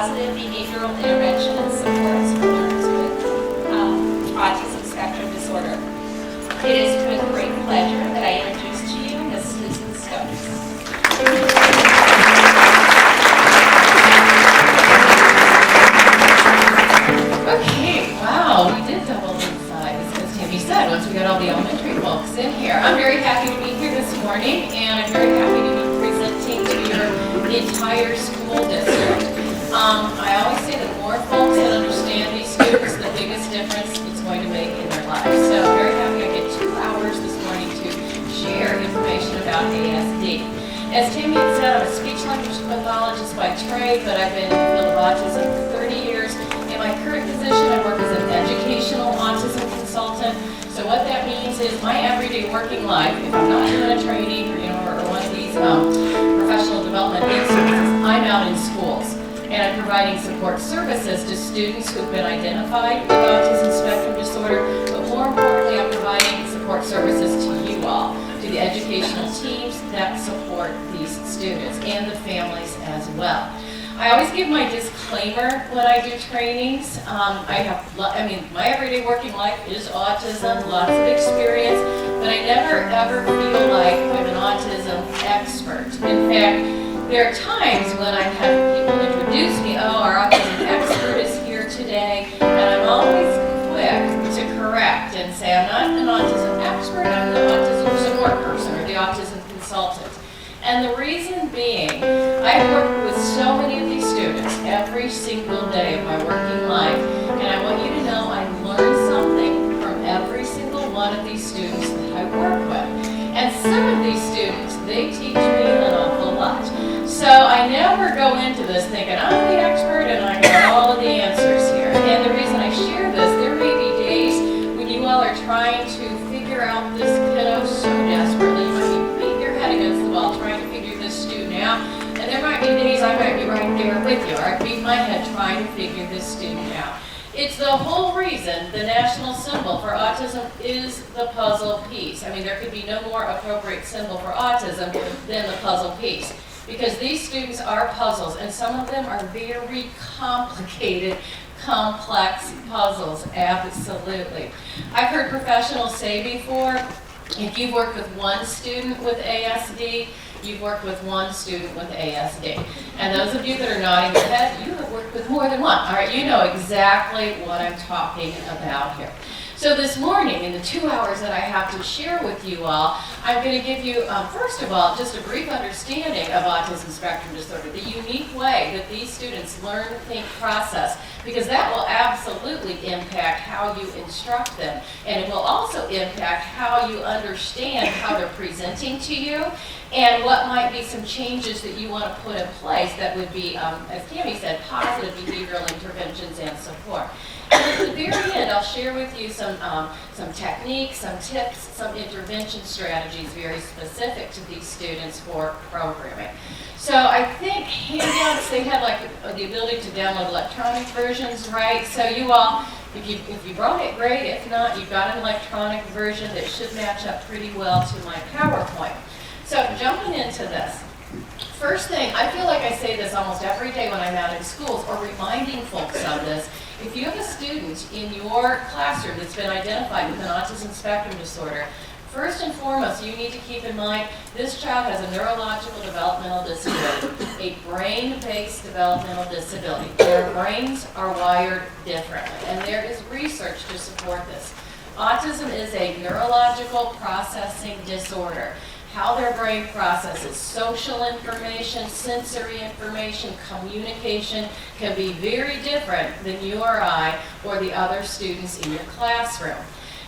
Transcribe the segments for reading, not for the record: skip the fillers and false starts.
positive behavioral intervention and supports for learners with autism spectrum disorder. It is with great pleasure that I introduce to you Ms. Susan Stokes. Okay, wow, we did double in size, as Tammy said, once we got all the elementary folks in here. I'm very happy to be here this morning, and I'm very happy to be presenting to your entire school district. I always say that more folks that understand these students, the biggest difference it's going to make in their lives. So I'm very happy I get 2 hours this morning to share information about ASD. As Tammy had said, I'm a speech language pathologist by trade, but I've been in the field of autism for 30 years. In my current position, I work as an educational autism consultant. So what that means is my everyday working life, if I'm not doing a training or one of these professional development services, I'm out in schools. And I'm providing support services to students who've been identified with autism spectrum disorder, but more importantly, I'm providing support services to you all, to the educational teams that support these students and the families as well. I always give my disclaimer when I do trainings. My everyday working life is autism, lots of experience, but I never ever feel like I'm an autism expert. In fact, there are times when I've had people introduce me, our autism expert is here today, and I'm always quick to correct and say, I'm not an autism expert, I'm the autism support person or the autism consultant. And the reason being, I've worked with so many of these students every single day of my working life, and I want you to know I learn something from every single one of these students that I work with. And some of these students, they teach me an awful lot. So I never go into this thinking, I'm the expert and I got all of the answers here. And the reason I share this, there may be days when you all are trying to figure out this kiddo so desperately. You might be beating your head against the wall trying to figure this student out. And there might be days I might be right there with you, or I beat my head trying to figure this student out. It's the whole reason the national symbol for autism is the puzzle piece. I mean, there could be no more appropriate symbol for autism than the puzzle piece. Because these students are puzzles, and some of them are very complicated, complex puzzles, absolutely. I've heard professionals say before, if you've worked with one student with ASD, you've worked with one student with ASD. And those of you that are nodding your head, you have worked with more than one. All right, you know exactly what I'm talking about here. So this morning, in the 2 hours that I have to share with you all, I'm going to give you, first of all, just a brief understanding of autism spectrum disorder, the unique way that these students learn, think, process, because that will absolutely impact how you instruct them, and it will also impact how you understand how they're presenting to you, and what might be some changes that you want to put in place that would be, as Tammy said, positive behavioral interventions and support. And at the very end, I'll share with you some techniques, some tips, some intervention strategies very specific to these students for programming. So I think handouts, they had like the ability to download electronic versions, right? So you all, if you brought it, great. If not, you've got an electronic version that should match up pretty well to my PowerPoint. So jumping into this. First thing, I feel like I say this almost every day when I'm out in schools or reminding folks of this. If you have a student in your classroom that's been identified with an autism spectrum disorder, first and foremost, you need to keep in mind this child has a neurological developmental disability, a brain-based developmental disability. Their brains are wired differently, and there is research to support this. Autism is a neurological processing disorder. How their brain processes social information, sensory information, communication can be very different than you or I or the other students in your classroom.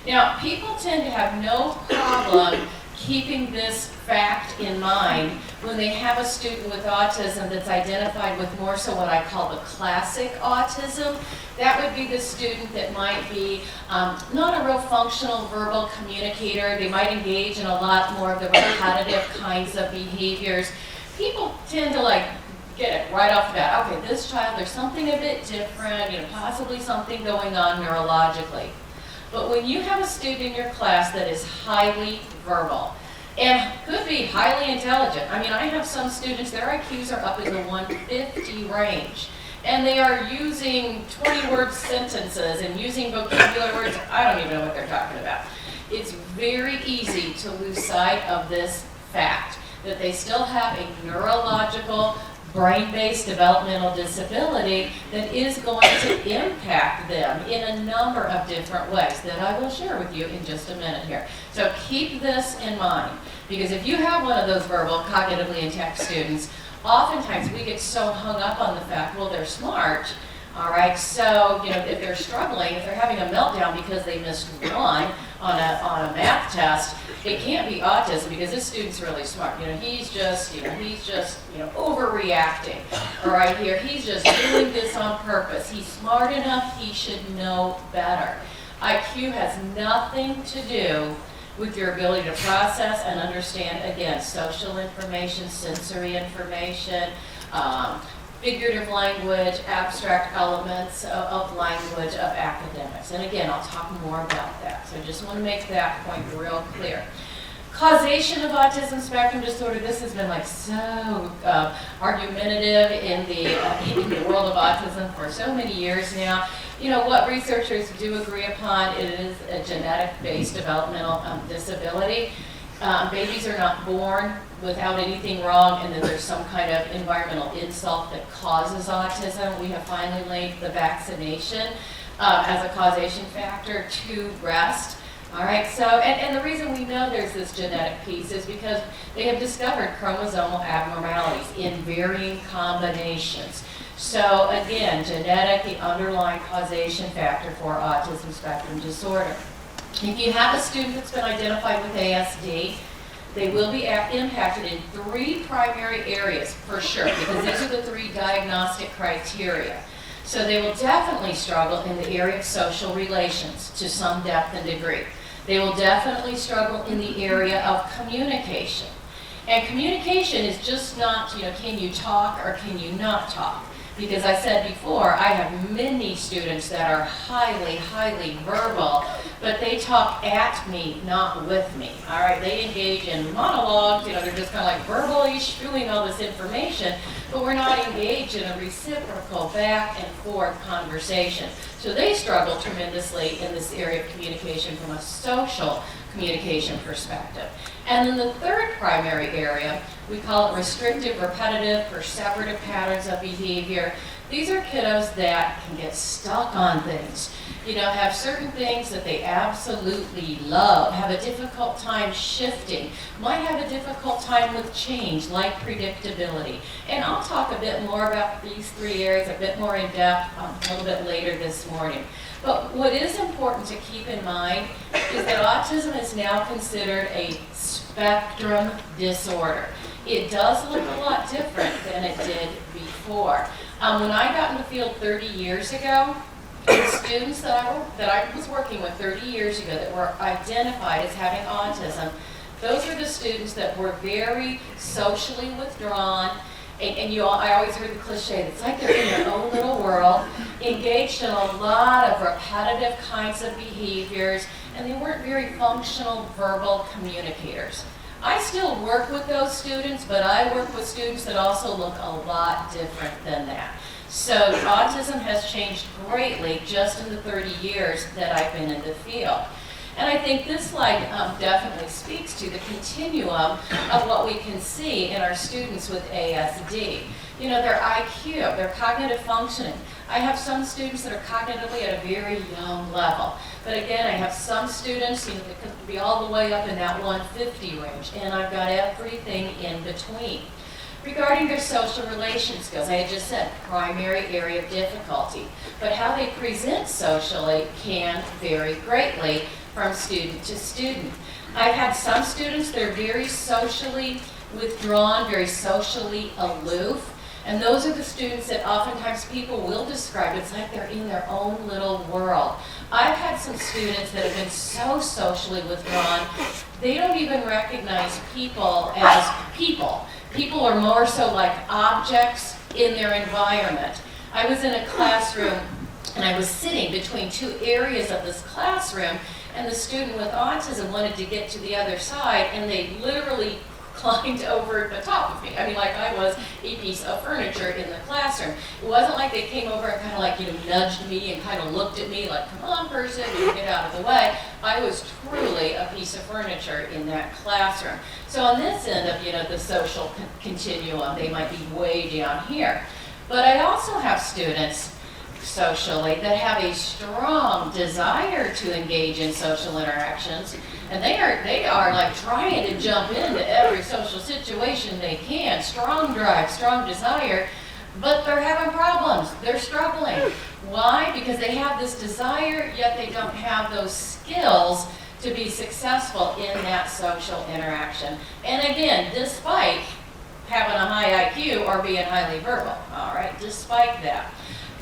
Now, people tend to have no problem keeping this fact in mind when they have a student with autism that's identified with more so what I call the classic autism. That would be the student that might be not a real functional verbal communicator. They might engage in a lot more of the repetitive kinds of behaviors. People tend to get it right off the bat. Okay, this child, there's something a bit different, possibly something going on neurologically. But when you have a student in your class that is highly verbal, and could be highly intelligent. I mean, I have some students, their IQs are up in the 150 range. and they are using 20-word sentences and using vocabulary words. I don't even know what they're talking about. It's very easy to lose sight of this fact that they still have a neurological, brain-based developmental disability that is going to impact them in a number of different ways that I will share with you in just a minute here. So keep this in mind, because if you have one of those verbal, cognitively intact students, oftentimes we get so hung up on the fact, well, they're smart, all right, so, you know, if they're struggling, if they're having a meltdown because they missed one on a math test, it can't be autism because this student's really smart. You know, he's just overreacting. All right, here, he's just doing this on purpose. He's smart enough, he should know better. IQ has nothing to do with your ability to process and understand, again, social information, sensory information, figurative language, abstract elements of language, of academics. And again, I'll talk more about that. So I just want to make that point real clear. Causation of autism spectrum disorder, this has been like so argumentative in the world of autism for so many years now. You know, what researchers do agree upon, it is a genetic-based developmental disability. Babies are not born without anything wrong, and then there's some kind of environmental insult that causes autism. We have finally laid the vaccination as a causation factor to rest. All right, so, and the reason we know there's this genetic piece is because they have discovered chromosomal abnormalities in varying combinations. So again, genetic, the underlying causation factor for autism spectrum disorder. If you have a student that's been identified with ASD, they will be impacted in 3 primary areas for sure, because these are the 3 diagnostic criteria. So they will definitely struggle in the area of social relations to some depth and degree. They will definitely struggle in the area of communication. And communication is just not, you know, can you talk or can you not talk? Because I said before, I have many students that are highly, highly verbal, but they talk at me, not with me. All right, they engage in monologues, you know, they're just kind of like verbally spewing all this information, but we're not engaged in a reciprocal back and forth conversation. So they struggle tremendously in this area of communication from a social communication perspective. And then the third primary area, we call it restrictive, repetitive, perseverative patterns of behavior. These are kiddos that can get stuck on things, you know, have certain things that they absolutely love, have a difficult time shifting, might have a difficult time with change, like predictability. And I'll talk a bit more about these 3 areas, a bit more in depth a little bit later this morning. But what is important to keep in mind is that autism is now considered a spectrum disorder. It does look a lot different than it did before. When I got in the field 30 years ago, the students that I was working with 30 years ago that were identified as having autism, those were the students that were very socially withdrawn, and I always heard the cliche, it's like they're in their own little world, engaged in a lot of repetitive kinds of behaviors, and they weren't very functional verbal communicators. I still work with those students, but I work with students that also look a lot different than that. So autism has changed greatly just in the 30 years that I've been in the field. And I think this slide definitely speaks to the continuum of what we can see in our students with ASD. You know, their IQ, their cognitive functioning. I have some students that are cognitively at a very young level. But again, I have some students, you know, that could be all the way up in that 150 range. And I've got everything in between. Regarding their social relation skills, I had just said primary area of difficulty. But how they present socially can vary greatly from student to student. I've had some students that are very socially withdrawn, very socially aloof, and those are the students that oftentimes people will describe, it's like they're in their own little world. I've had some students that have been so socially withdrawn, they don't even recognize people as people. People are more so like objects in their environment. I was in a classroom and I was sitting between 2 areas of this classroom, and the student with autism wanted to get to the other side, and they literally climbed over the top of me. I mean, like I was a piece of furniture in the classroom. It wasn't like they came over and kind of like, nudged me and kind of looked at me like, come on, person, get out of the way. I was truly a piece of furniture in that classroom. So on this end of, the social continuum, they might be way down here. But I also have students socially that have a strong desire to engage in social interactions, and they are like trying to jump into every social situation they can. Strong drive, strong desire, but they're having problems. They're struggling. Why? Because they have this desire, yet they don't have those skills to be successful in that social interaction. And again, despite having a high IQ or being highly verbal, all right, despite that.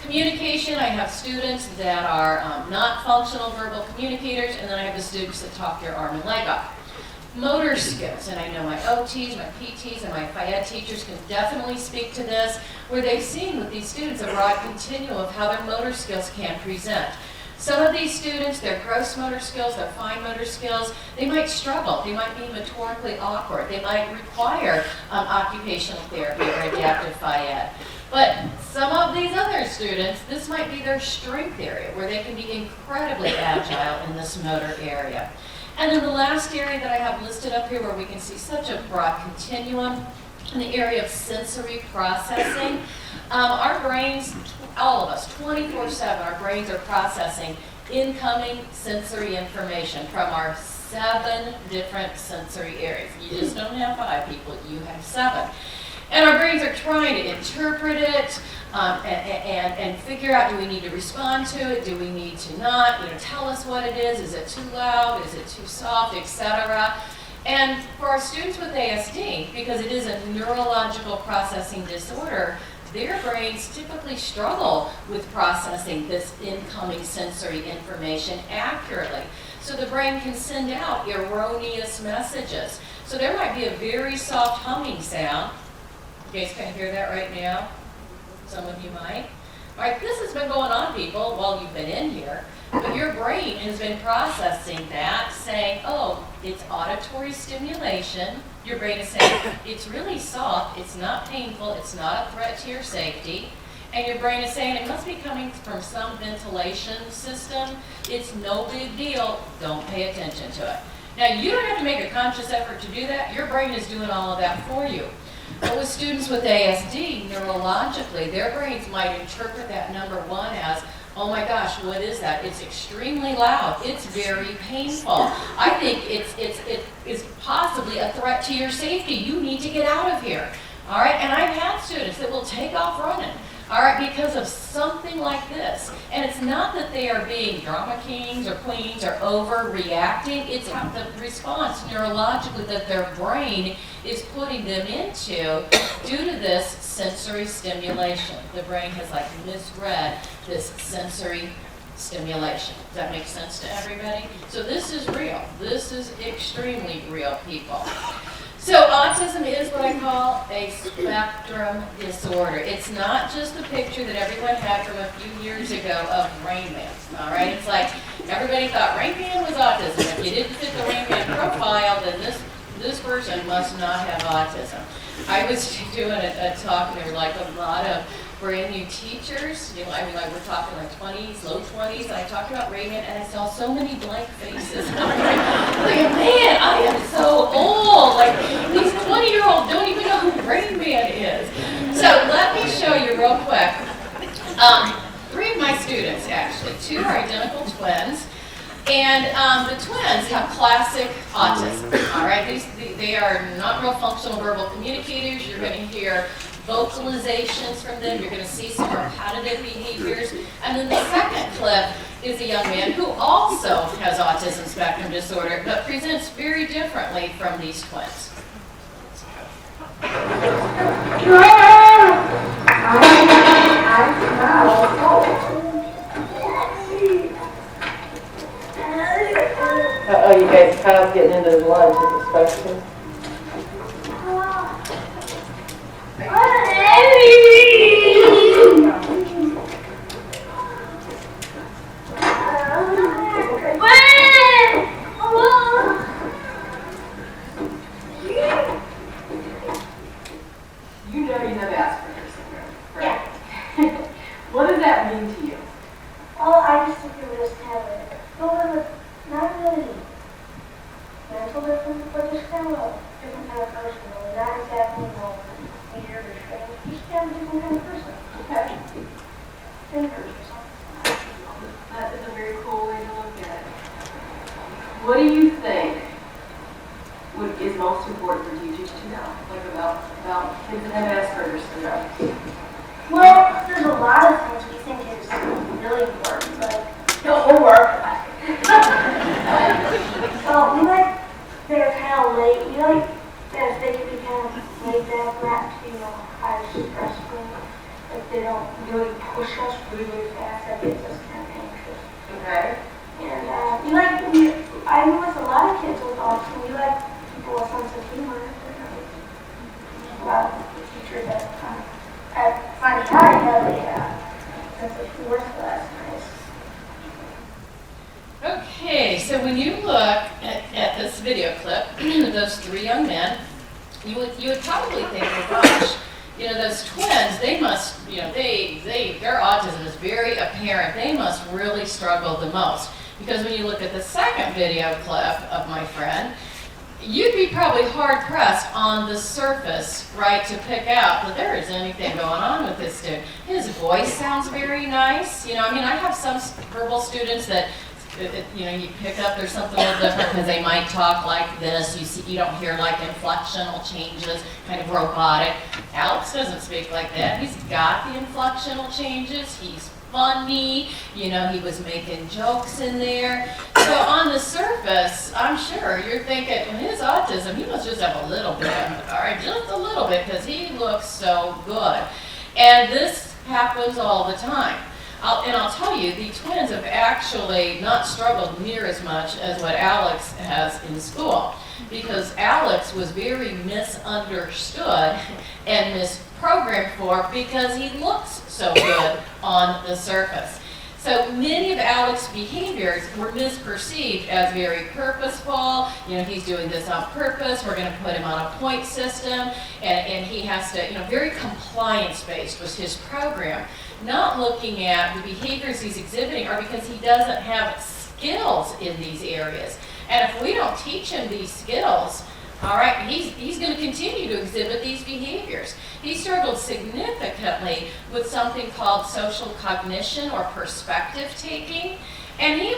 Communication, I have students that are not functional verbal communicators, and then I have the students that talk their arm and leg off. Motor skills, and I know my OTs, my PTs, and my Phy-Ed teachers can definitely speak to this, where they've seen with these students a broad continuum of how their motor skills can present. Some of these students, their gross motor skills, their fine motor skills, they might struggle. They might be motorically awkward. They might require occupational therapy or adaptive Phy-Ed. But some of these other students, this might be their strength area, where they can be incredibly agile in this motor area. And then the last area that I have listed up here, where we can see such a broad continuum, in the area of sensory processing. Our brains, all of us, 24/7, our brains are processing incoming sensory information from our 7 different sensory areas. You just don't have 5 people, you have 7. And our brains are trying to interpret it and figure out, do we need to respond to it? Do we need to not? Tell us what it is. Is it too loud? Is it too soft, etc.? And for our students with ASD, because it is a neurological processing disorder, their brains typically struggle with processing this incoming sensory information accurately. So the brain can send out erroneous messages. So there might be a very soft humming sound. You guys can hear that right now? Some of you might. All right, this has been going on, people, while you've been in here. But your brain has been processing that, saying, oh, it's auditory stimulation. Your brain is saying, it's really soft, it's not painful, it's not a threat to your safety. And your brain is saying, it must be coming from some ventilation system. It's no big deal. Don't pay attention to it. Now, you don't have to make a conscious effort to do that. Your brain is doing all of that for you. But with students with ASD, neurologically, their brains might interpret that number 1 as, oh my gosh, what is that? It's extremely loud. It's very painful. I think it is possibly a threat to your safety. You need to get out of here. All right, and I've had students that will take off running, all right, because of something like this. And it's not that they are being drama kings or queens or overreacting. It's how the response neurologically that their brain is putting them into due to this sensory stimulation. The brain has like misread this sensory stimulation. Does that make sense to everybody? So this is real. This is extremely real, people. So autism is what I call a spectrum disorder. It's not just the picture that everyone had from a few years ago of Rain Man, all right? It's like everybody thought Rain Man was autism. If you didn't fit the Rain Man profile, then this person must not have autism. I was doing a talk, and there were like a lot of brand new teachers, we're talking like 20s, low 20s, and I talked about Rain Man, and I saw so many blank faces. I'm like, man, I am so old. Like, these 20-year-olds don't even know who Rain Man is. So let me show you real quick. 3 of my students, actually. 2 are identical twins. And the twins have classic autism, all right? They are not real functional verbal communicators. You're going to hear vocalizations from them. You're going to see some repetitive behaviors. And then the second clip is a young man who also has autism spectrum disorder, but presents very differently from these twins. Uh-oh, you guys kind of getting into the lunch as supposed to. What does that mean to you? Well, I just think it was kind of a little bit of not really mental difference, but just kind of a different kind of person. Not exactly, weird or strange. Just kind of a different kind of person. Okay. Thinkers or something. That is a very cool way to look at it. What do you think is most important for teachers to know, like about kids that have Asperger's syndrome? Well, there's a lot of things we think is really important, like the homework. So we like they're kind of late. We like that they can be kind of laid back, not too high stressful. Like they don't really push us really fast. That gets us kind of anxious. Okay. And I know with a lot of kids with autism, we like people with sense of humor. A lot of the teachers that I find hard to have a sense of humor, so that's nice. Okay, so when you look at this video clip of those three young men, you would probably think, well, gosh, those twins, they must, their autism is very apparent. They must really struggle the most. Because when you look at the second video clip of my friend, you'd be probably hard-pressed on the surface, right, to pick out that there is anything going on with this student. His voice sounds very nice. I have some verbal students that, you pick up there's something a little different because they might talk like this. You don't hear like inflectional changes, kind of robotic. Alex doesn't speak like that. He's got the inflectional changes. He's funny, he was making jokes in there. So on the surface, I'm sure you're thinking, his autism, he must just have a little bit of it, all right, just a little bit, because he looks so good. And this happens all the time. I'll tell you, the twins have actually not struggled near as much as what Alex has in school, because Alex was very misunderstood and misprogrammed for because he looks so good on the surface. So many of Alex's behaviors were misperceived as very purposeful. He's doing this on purpose. We're going to put him on a point system, and he has to, very compliance-based was his program. Not looking at the behaviors he's exhibiting are because he doesn't have skills in these areas. And if we don't teach him these skills, all right, he's going to continue to exhibit these behaviors. He struggled significantly with something called social cognition or perspective taking. And he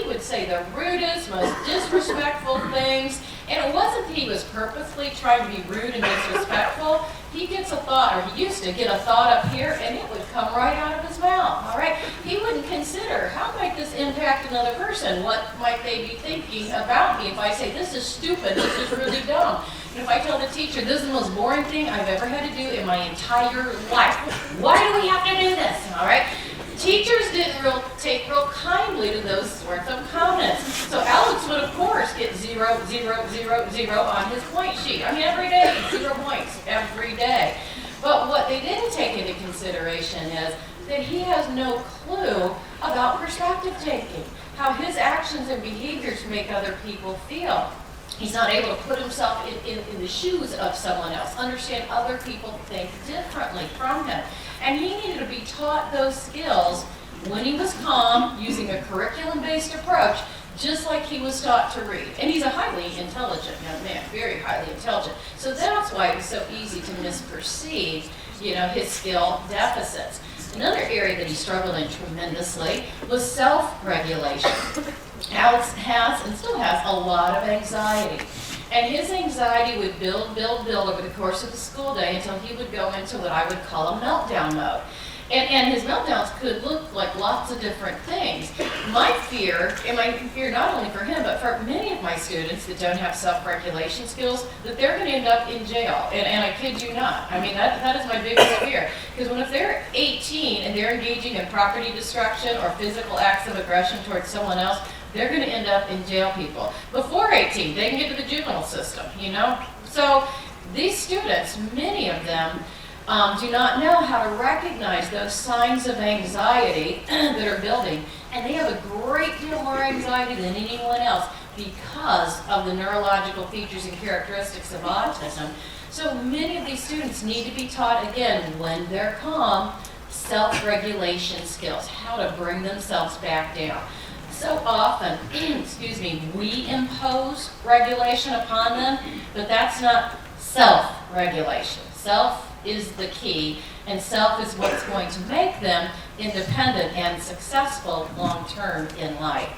would say the rudest, most disrespectful things. And it wasn't that he was purposely trying to be rude and disrespectful. He gets a thought, or he used to get a thought up here, and it would come right out of his mouth, all right? He wouldn't consider, how might this impact another person? What might they be thinking about me if I say, this is stupid, this is really dumb? And if I tell the teacher, this is the most boring thing I've ever had to do in my entire life. Why do we have to do this, all right? Teachers didn't take real kindly to those sorts of comments. So Alex would, of course, get 0, 0, 0, 0 on his point sheet. Every day, 0 points, every day. But what they didn't take into consideration is that he has no clue about perspective taking, how his actions and behaviors make other people feel. He's not able to put himself in the shoes of someone else, understand other people think differently from him. And he needed to be taught those skills when he was calm, using a curriculum-based approach, just like he was taught to read. And he's a highly intelligent young man, very highly intelligent. So that's why it was so easy to misperceive, his skill deficits. Another area that he struggled in tremendously was self-regulation. Alex has and still has a lot of anxiety. And his anxiety would build over the course of the school day until he would go into what I would call a meltdown mode. And his meltdowns could look like lots of different things. My fear not only for him, but for many of my students that don't have self-regulation skills, that they're going to end up in jail. And I kid you not. That is my biggest fear. Because if they're 18 and they're engaging in property destruction or physical acts of aggression towards someone else, they're going to end up in jail, people. Before 18, they can get to the juvenile system, So these students, many of them, do not know how to recognize those signs of anxiety that are building. And they have a great deal more anxiety than anyone else because of the neurological features and characteristics of autism. So many of these students need to be taught, again, when they're calm, self-regulation skills, how to bring themselves back down. So often, excuse me, we impose regulation upon them, but that's not self-regulation. Self is the key, and self is what's going to make them independent and successful long-term in life.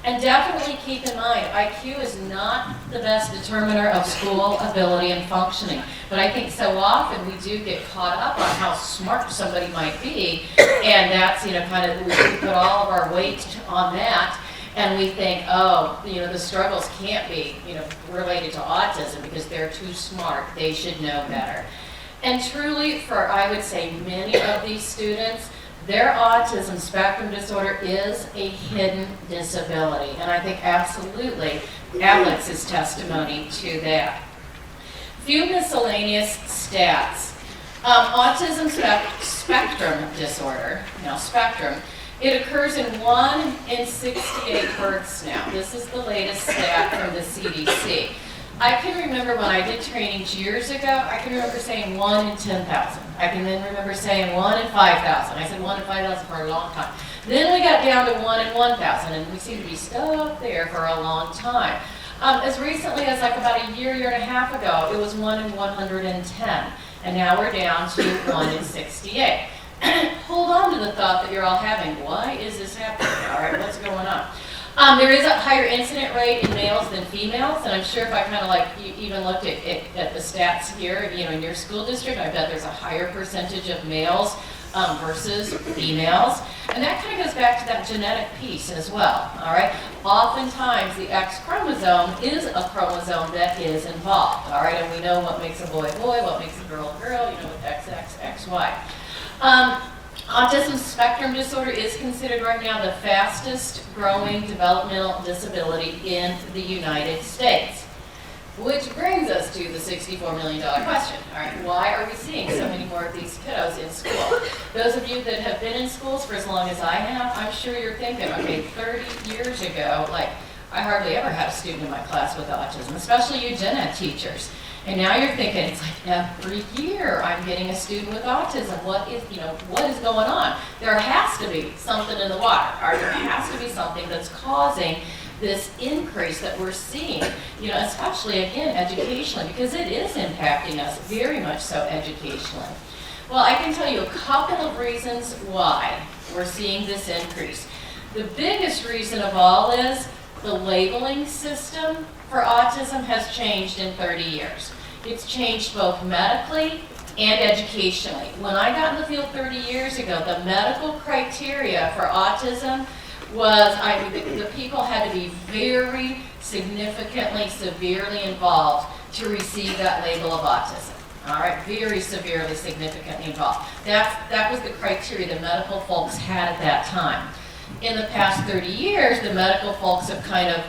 And definitely keep in mind, IQ is not the best determiner of school ability and functioning. But I think so often we do get caught up on how smart somebody might be, and that's, kind of, we put all of our weight on that, and we think, oh, the struggles can't be, related to autism because they're too smart, they should know better. And truly, for, I would say, many of these students, their autism spectrum disorder is a hidden disability, and I think absolutely Alex is testimony to that. Few miscellaneous stats. Autism spectrum disorder, spectrum, it occurs in 1 in 68 births now. This is the latest stat from the CDC. I can remember when I did trainings years ago, I can remember saying 1 in 10,000. I can then remember saying 1 in 5,000. I said 1 in 5,000 for a long time. Then we got down to 1 in 1,000, and we seem to be stuck there for a long time. As recently as like about a year and a half ago, it was 1 in 110, and now we're down to 1 in 68. Hold on to the thought that you're all having. Why is this happening? All right, what's going on? There is a higher incident rate in males than females, and I'm sure if I kind of you even looked at the stats here, in your school district, I bet there's a higher percentage of males versus females. And that kind of goes back to that genetic piece as well, all right? Oftentimes, the X chromosome is a chromosome that is involved, all right? And we know what makes a boy, boy, what makes a girl, girl, with XX, XY. Autism spectrum disorder is considered right now the fastest growing developmental disability in the United States. Which brings us to the $64 million question. All right, why are we seeing so many more of these kiddos in school? Those of you that have been in schools for as long as I have, I'm sure you're thinking, okay, 30 years ago, I hardly ever had a student in my class with autism, especially you gen ed teachers. And now you're thinking, it's like every year I'm getting a student with autism. What is going on? There has to be something in the water, or there has to be something that's causing this increase that we're seeing, especially, again, educationally, because it is impacting us very much so educationally. Well, I can tell you a couple of reasons why we're seeing this increase. The biggest reason of all is the labeling system for autism has changed in 30 years. It's changed both medically and educationally. When I got in the field 30 years ago, the medical criteria for autism was the people had to be very significantly, severely involved to receive that label of autism. All right, very severely, significantly involved. That was the criteria the medical folks had at that time. In the past 30 years, the medical folks have kind of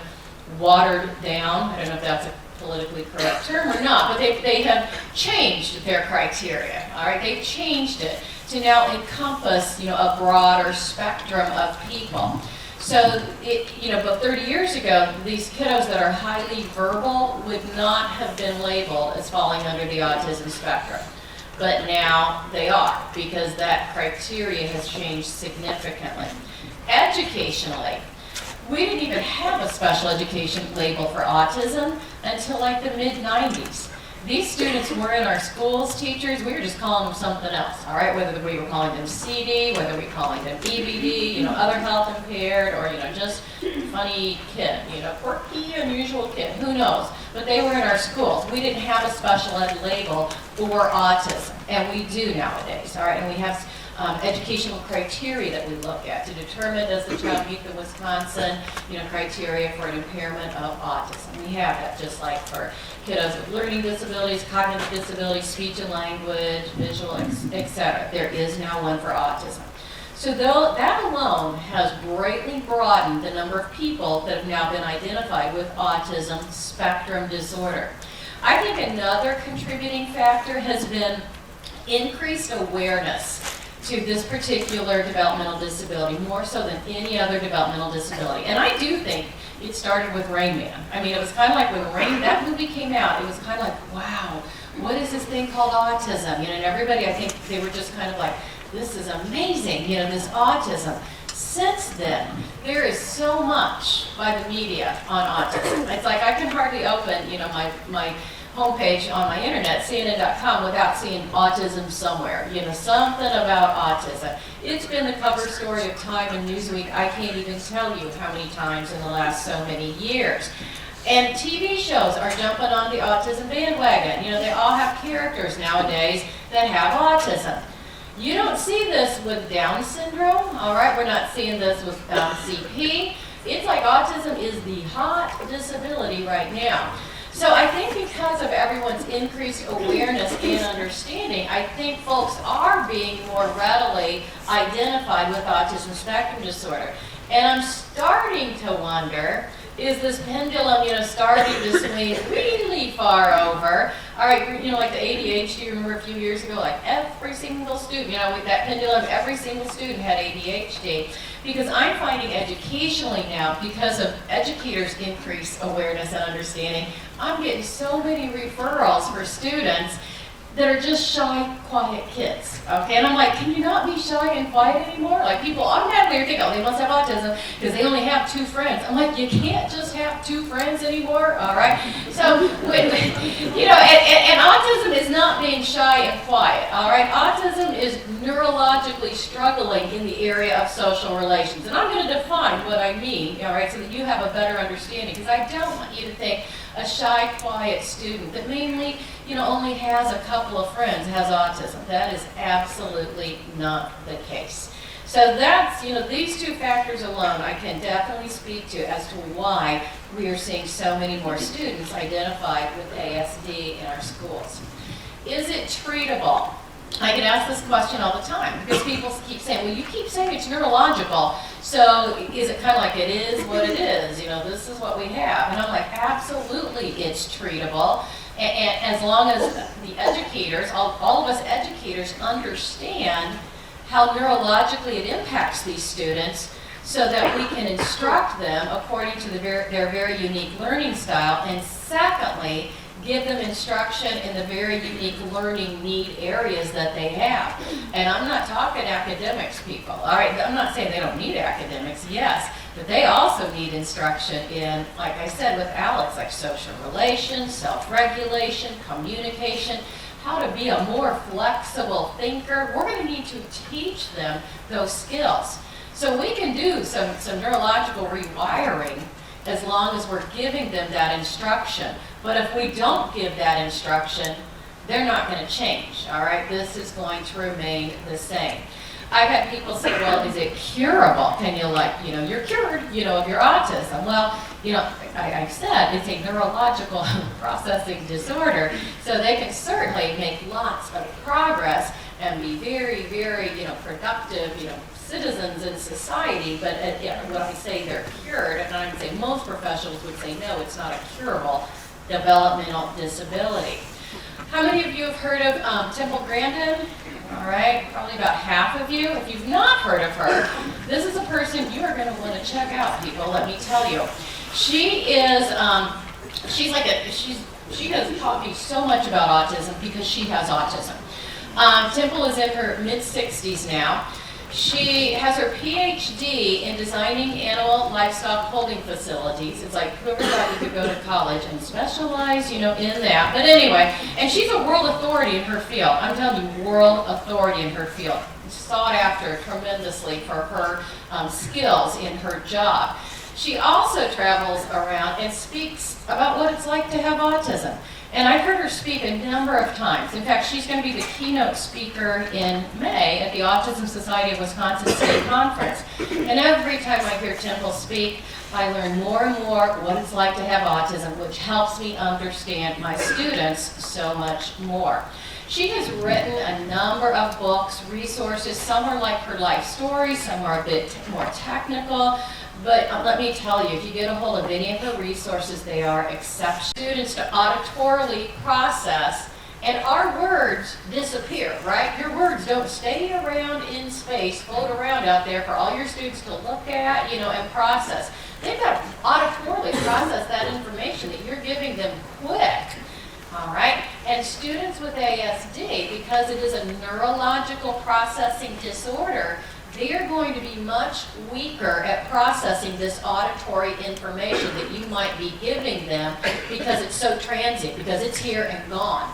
watered down. I don't know if that's a politically correct term or not, but they have changed their criteria. All right, they've changed it to now encompass, a broader spectrum of people. So, but 30 years ago, these kiddos that are highly verbal would not have been labeled as falling under the autism spectrum. But now they are, because that criteria has changed significantly. Educationally, we didn't even have a special education label for autism until the mid-90s. These students were in our schools, teachers, we were just calling them something else, all right? Whether we were calling them CD, whether we were calling them EBD, other health impaired, or, just funny kid, quirky, unusual kid, who knows? But they were in our schools. We didn't have a special ed label for autism, and we do nowadays, all right? And we have educational criteria that we look at to determine does the child meet the Wisconsin, criteria for an impairment of autism. We have that just like for kiddos with learning disabilities, cognitive disabilities, speech and language, visual, etc. There is now one for autism. So that alone has greatly broadened the number of people that have now been identified with autism spectrum disorder. I think another contributing factor has been increased awareness to this particular developmental disability, more so than any other developmental disability. And I do think it started with Rain Man. I mean, it was kind of like when that movie came out, it was kind of like, wow, what is this thing called autism? And everybody, I think they were just kind of like, this is amazing, this autism. Since then, there is so much by the media on autism. It's like I can hardly open, my homepage on my internet, CNN.com, without seeing autism somewhere. Something about autism. It's been the cover story of Time and Newsweek. I can't even tell you how many times in the last so many years. And TV shows are jumping on the autism bandwagon. They all have characters nowadays that have autism. You don't see this with Down syndrome, all right? We're not seeing this with CP. It's like autism is the hot disability right now. So I think because of everyone's increased awareness and understanding, I think folks are being more readily identified with autism spectrum disorder. And I'm starting to wonder, is this pendulum, starting to swing really far over? All right, like the ADHD, remember a few years ago, like every single student, with that pendulum, every single student had ADHD. Because I'm finding educationally now, because of educators' increased awareness and understanding, I'm getting so many referrals for students that are just shy, quiet kids, okay? And I'm like, can you not be shy and quiet anymore? Like, people automatically are thinking, oh, they must have autism because they only have 2 friends. I'm like, you can't just have 2 friends anymore, all right? So, and autism is not being shy and quiet, all right? Autism is neurologically struggling in the area of social relations. And I'm going to define what I mean, all right, so that you have a better understanding, because I don't want you to think a shy, quiet student that mainly, only has a couple of friends has autism. That is absolutely not the case. So that's, these 2 factors alone I can definitely speak to as to why we are seeing so many more students identified with ASD in our schools. Is it treatable? I get asked this question all the time because people keep saying, well, you keep saying it's neurological, so is it kind of like it is what it is? This is what we have. And I'm like, absolutely it's treatable. And as long as the educators, all of us educators understand how neurologically it impacts these students so that we can instruct them according to their very unique learning style. And secondly, give them instruction in the very unique learning need areas that they have. And I'm not talking academics, people, all right? I'm not saying they don't need academics, yes, but they also need instruction in, like I said with Alex, like social relations, self-regulation, communication, how to be a more flexible thinker. We're going to need to teach them those skills. So we can do some neurological rewiring as long as we're giving them that instruction. But if we don't give that instruction, they're not going to change, all right? This is going to remain the same. I've had people say, well, is it curable? Can you you're cured, of your autism? Well, I said it's a neurological processing disorder, so they can certainly make lots of progress and be very, very, productive, citizens in society, but when I say they're cured, and I would say most professionals would say, no, it's not a curable developmental disability. How many of you have heard of Temple Grandin? All right, probably about half of you. If you've not heard of her, this is a person you are going to want to check out, people, let me tell you. She is, she has taught me so much about autism because she has autism. Temple is in her mid-60s now. She has her PhD in designing animal livestock holding facilities. It's like whoever thought you could go to college and specialize, in that. But anyway, and she's a world authority in her field. I'm telling you, world authority in her field. Sought after tremendously for her skills in her job. She also travels around and speaks about what it's like to have autism. And I've heard her speak a number of times. In fact, she's going to be the keynote speaker in May at the Autism Society of Wisconsin State Conference. And every time I hear Temple speak, I learn more and more what it's like to have autism, which helps me understand my students so much more. She has written a number of books, resources. Some are like her life stories, some are a bit more technical. But let me tell you, if you get a hold of any of her resources, they are exceptional. Students to auditorily process, and our words disappear, right? Your words don't stay around in space, float around out there for all your students to look at, and process. They've got to auditorily process that information that you're giving them quick. all right? And students with ASD, because it is a neurological processing disorder, they are going to be much weaker at processing this auditory information that you might be giving them because it's so transient, because it's here and gone.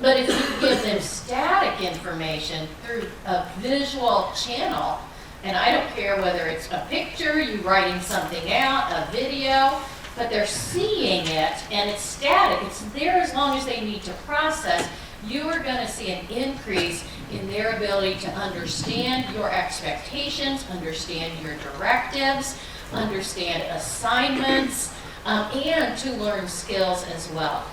But if you give them static information through a visual channel, and I don't care whether it's a picture, you writing something out, a video, but they're seeing it and it's static, it's there as long as they need to process, you are going to see an increase in their ability to understand your expectations, understand your directives, understand assignments, and to learn skills as well.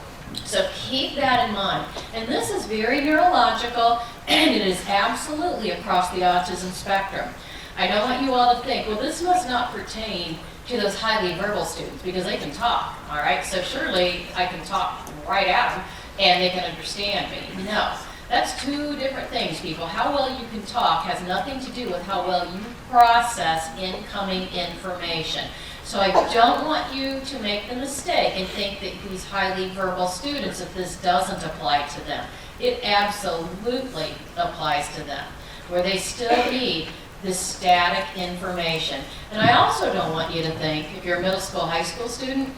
So keep that in mind. And this is very neurological, and it is absolutely across the autism spectrum. I don't want you all to think, well, this must not pertain to those highly verbal students because they can talk, all right? So surely I can talk right at them and they can understand me. No, that's two different things, people. How well you can talk has nothing to do with how well you process incoming information. So I don't want you to make the mistake and think that these highly verbal students, that this doesn't apply to them. It absolutely applies to them, where they still need this static information. And I also don't want you to think, if you're a middle school, high school student,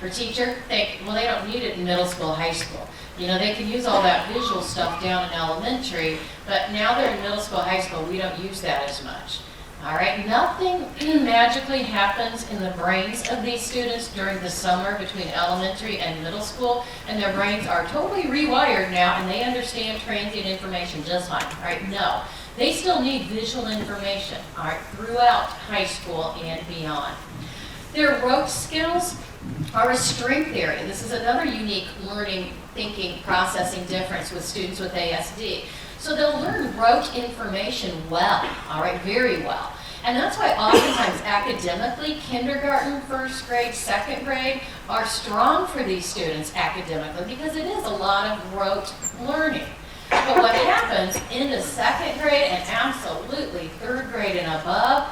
or teacher, well, they don't need it in middle school, high school. You know, they can use all that visual stuff down in elementary, but now they're in middle school, high school, we don't use that as much. All right, nothing magically happens in the brains of these students during the summer between elementary and middle school, and their brains are totally rewired now, and they understand transient information just fine, right? No, they still need visual information, all right, throughout high school and beyond. Their rote skills are a strength area. This is another unique learning, thinking, processing difference with students with ASD. So they'll learn rote information well, all right, very well. And that's why oftentimes academically, kindergarten, first grade, second grade are strong for these students academically because it is a lot of rote learning. But what happens in the second grade and absolutely third grade and above,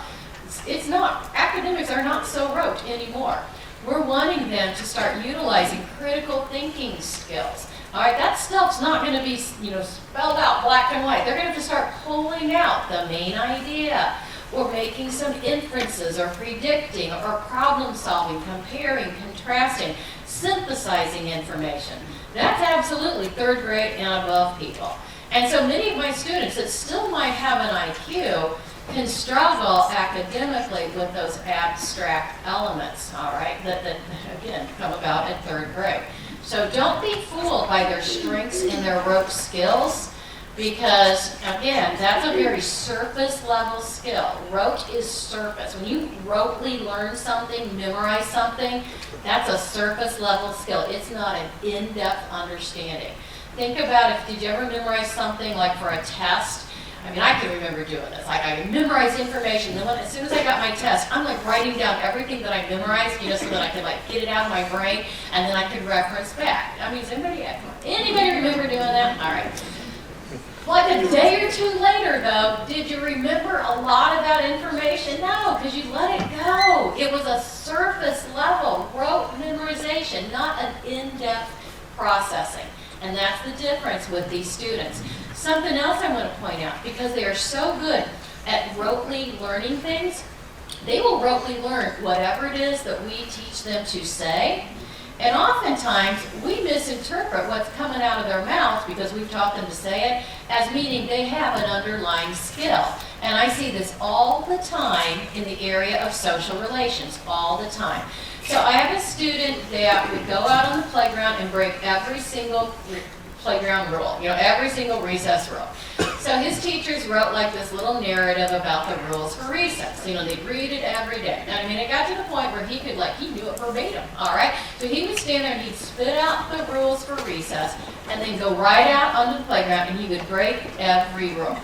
it's not, academics are not so rote anymore. We're wanting them to start utilizing critical thinking skills. All right, that stuff's not going to be, spelled out black and white. They're going to have to start pulling out the main idea, or making some inferences, or predicting, or problem solving, comparing, contrasting, synthesizing information. That's absolutely third grade and above people. And so many of my students that still might have an IQ can struggle academically with those abstract elements, all right, that again come about in third grade. So don't be fooled by their strengths and their rote skills, because again, that's a very surface level skill. Rote is surface. When you rotely learn something, memorize something, that's a surface level skill. It's not an in-depth understanding. Think about did you ever memorize something like for a test? I mean, I can remember doing this. Like, I memorize information, then as soon as I got my test, I'm like writing down everything that I memorized, so that I could like get it out of my brain, and then I could reference back. I mean, does anybody remember doing that? All right. Like a day or two later, though, did you remember a lot of that information? No, because you let it go. It was a surface level, rote memorization, not an in-depth processing. And that's the difference with these students. Something else I want to point out, because they are so good at rotely learning things, they will rotely learn whatever it is that we teach them to say. And oftentimes, we misinterpret what's coming out of their mouths because we've taught them to say it as meaning they have an underlying skill. And I see this all the time in the area of social relations, all the time. So I have a student that would go out on the playground and break every single playground rule, every single recess rule. So his teachers wrote like this little narrative about the rules for recess. They'd read it every day. And I mean, it got to the point where he knew it verbatim, all right? So he would stand there and he'd spit out the rules for recess and then go right out onto the playground and he would break every rule.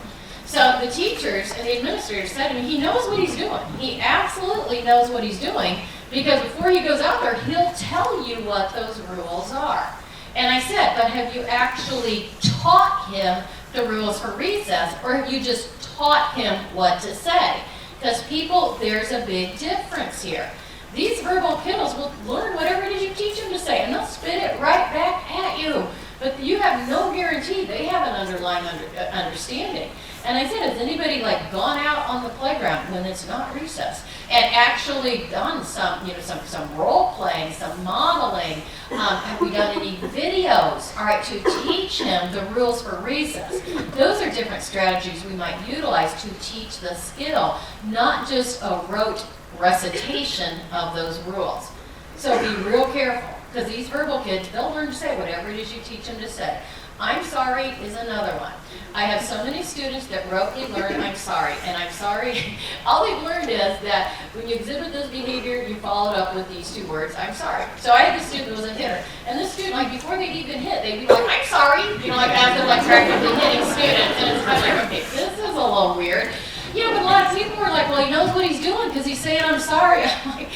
So the teachers and the administrators said to me, he knows what he's doing. He absolutely knows what he's doing because before he goes out there, he'll tell you what those rules are. And I said, but have you actually taught him the rules for recess, or have you just taught him what to say? Because people, there's a big difference here. These verbal kiddos will learn whatever it is you teach them to say, and they'll spit it right back at you. But you have no guarantee they have an underlying understanding. And I said, has anybody like gone out on the playground when it's not recess and actually done some, some role playing, some modeling? Have we done any videos, all right, to teach him the rules for recess? Those are different strategies we might utilize to teach the skill, not just a rote recitation of those rules. So be real careful, because these verbal kids, they'll learn to say whatever it is you teach them to say. I'm sorry is another one. I have so many students that rotely learn I'm sorry, and I'm sorry. All they've learned is that when you exhibit this behavior, you follow it up with these two words, I'm sorry. So I had this student who was a hitter, and this student, like before they'd even hit, they'd be like, I'm sorry, like as they're like practically hitting students, and it's kind of like, okay, this is a little weird. But a lot of people are like, well, he knows what he's doing because he's saying I'm sorry. I'm like,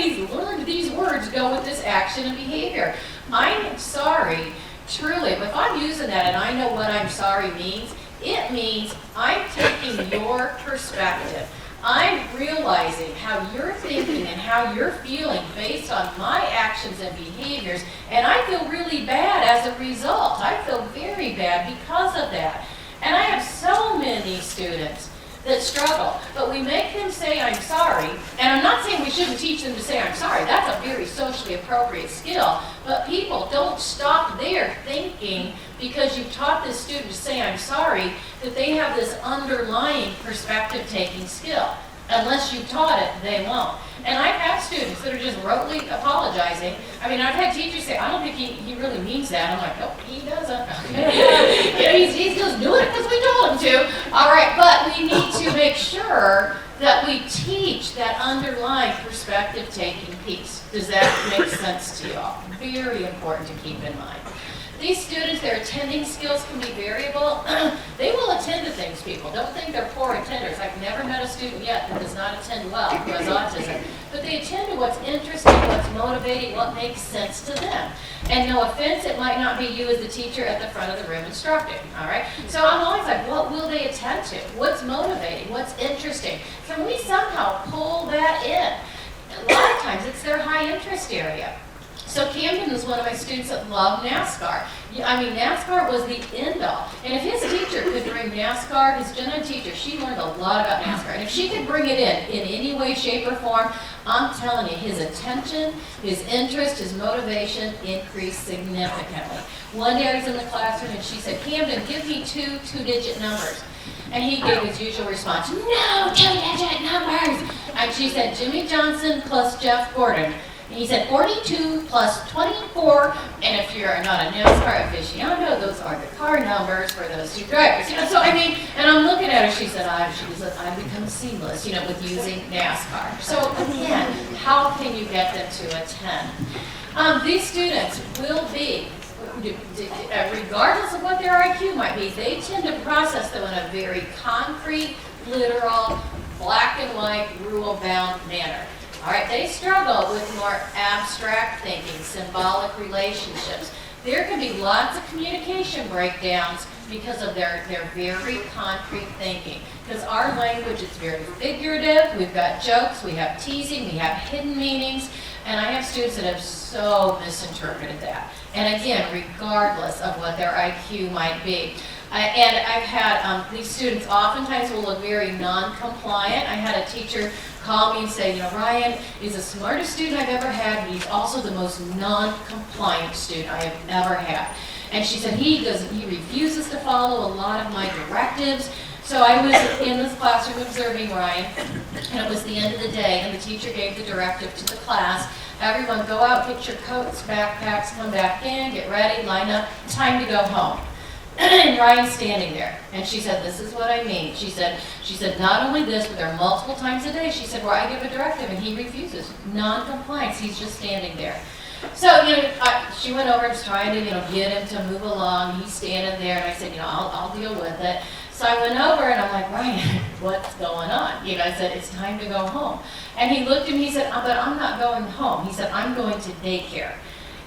he's learned these words go with this action and behavior. I'm sorry, truly, if I'm using that and I know what I'm sorry means, it means I'm taking your perspective. I'm realizing how you're thinking and how you're feeling based on my actions and behaviors, and I feel really bad as a result. I feel very bad because of that. And I have so many students that struggle, but we make them say I'm sorry, and I'm not saying we shouldn't teach them to say I'm sorry. That's a very socially appropriate skill, but people don't stop there thinking because you've taught this student to say I'm sorry that they have this underlying perspective-taking skill. Unless you've taught it, they won't. And I've had students that are just rotely apologizing. I've had teachers say, I don't think he really means that. I'm like, nope, he doesn't. He's just doing it because we told him to. All right, but we need to make sure that we teach that underlying perspective-taking piece. Does that make sense to you all? Very important to keep in mind. These students, their attending skills can be variable. They will attend to things, people. Don't think they're poor attenders. I've never met a student yet that does not attend well who has autism. But they attend to what's interesting, what's motivating, what makes sense to them. And no offense, it might not be you as the teacher at the front of the room instructing, all right? So I'm always like, what will they attend to? What's motivating? What's interesting? Can we somehow pull that in? A lot of times it's their high interest area. So Camden was one of my students that loved NASCAR. NASCAR was the end all. And if his teacher could bring NASCAR, his gen ed teacher, she learned a lot about NASCAR. And if she could bring it in any way, shape, or form, I'm telling you, his attention, his interest, his motivation increased significantly. One day I was in the classroom and she said, Camden, give me two-digit numbers. And he gave his usual response, no two-digit numbers. And she said, Jimmy Johnson plus Jeff Gordon. And he said 42 plus 24, and if you're not a NASCAR aficionado, those are the car numbers for those two drivers. And I'm looking at her, she said, I've become seamless, with using NASCAR. So again, how can you get them to attend? These students will be, regardless of what their IQ might be, they tend to process them in a very concrete, literal, black and white, rule-bound manner. All right, they struggle with more abstract thinking, symbolic relationships. There can be lots of communication breakdowns because of their very concrete thinking. Because our language is very figurative, we've got jokes, we have teasing, we have hidden meanings, and I have students that have so misinterpreted that. And again, regardless of what their IQ might be. And I've had these students oftentimes will look very non-compliant. I had a teacher call me and say, Ryan is the smartest student I've ever had, but he's also the most non-compliant student I have ever had. And she said he refuses to follow a lot of my directives. So I was in this classroom observing Ryan, and it was the end of the day, and the teacher gave the directive to the class, everyone go out, get your coats, backpacks, come back in, get ready, line up, time to go home. And Ryan's standing there, and she said, this is what I mean. She said, not only this, but there are multiple times a day. She said, where I give a directive and he refuses. Non-compliance, he's just standing there. So, she went over and was trying to, get him to move along. He's standing there, and I said, I'll deal with it. So I went over and I'm like, Ryan, what's going on? I said, it's time to go home. And he looked at me, he said, but I'm not going home. He said, I'm going to daycare.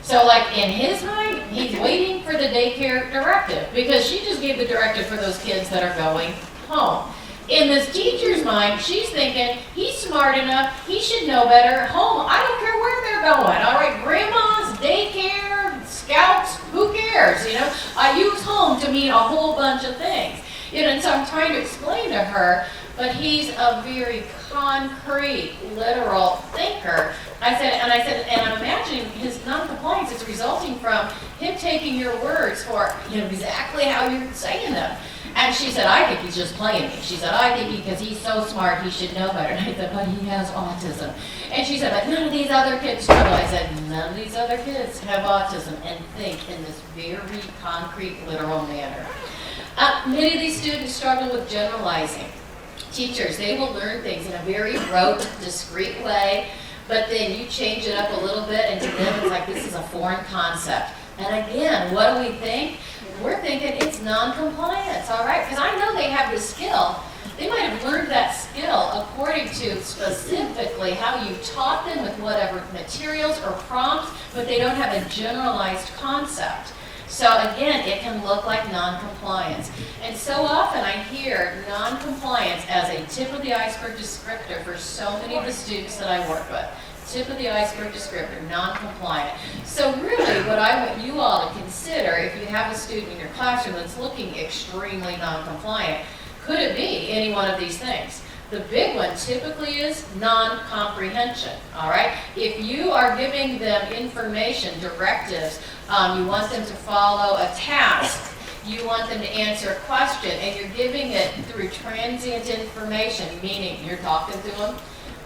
So in his mind, he's waiting for the daycare directive because she just gave the directive for those kids that are going home. In this teacher's mind, she's thinking, he's smart enough, he should know better. Home, I don't care where they're going. All right, grandma's, daycare, scouts, who cares? I use home to mean a whole bunch of things. And so I'm trying to explain to her, but he's a very concrete, literal thinker. I said, and I'm imagining his non-compliance is resulting from him taking your words for exactly how you're saying them. And she said, I think he's just playing me. She said, I think because he's so smart, he should know better. And I said, but he has autism. And she said, but none of these other kids struggle. I said, none of these other kids have autism and think in this very concrete, literal manner. Many of these students struggle with generalizing. Teachers, they will learn things in a very rote, discrete way, but then you change it up a little bit, and to them it's like this is a foreign concept. And again, what do we think? We're thinking it's non-compliance, all right? Because I know they have the skill. They might have learned that skill according to specifically how you taught them with whatever materials or prompts, but they don't have a generalized concept. So again, it can look like non-compliance. And so often I hear non-compliance as a tip of the iceberg descriptor for so many of the students that I work with. Tip of the iceberg descriptor, non-compliant. So really what I want you all to consider, if you have a student in your classroom that's looking extremely non-compliant, could it be any one of these things? The big one typically is non-comprehension, all right? If you are giving them information, directives, you want them to follow a task, you want them to answer a question, and you're giving it through transient information, meaning you're talking to them,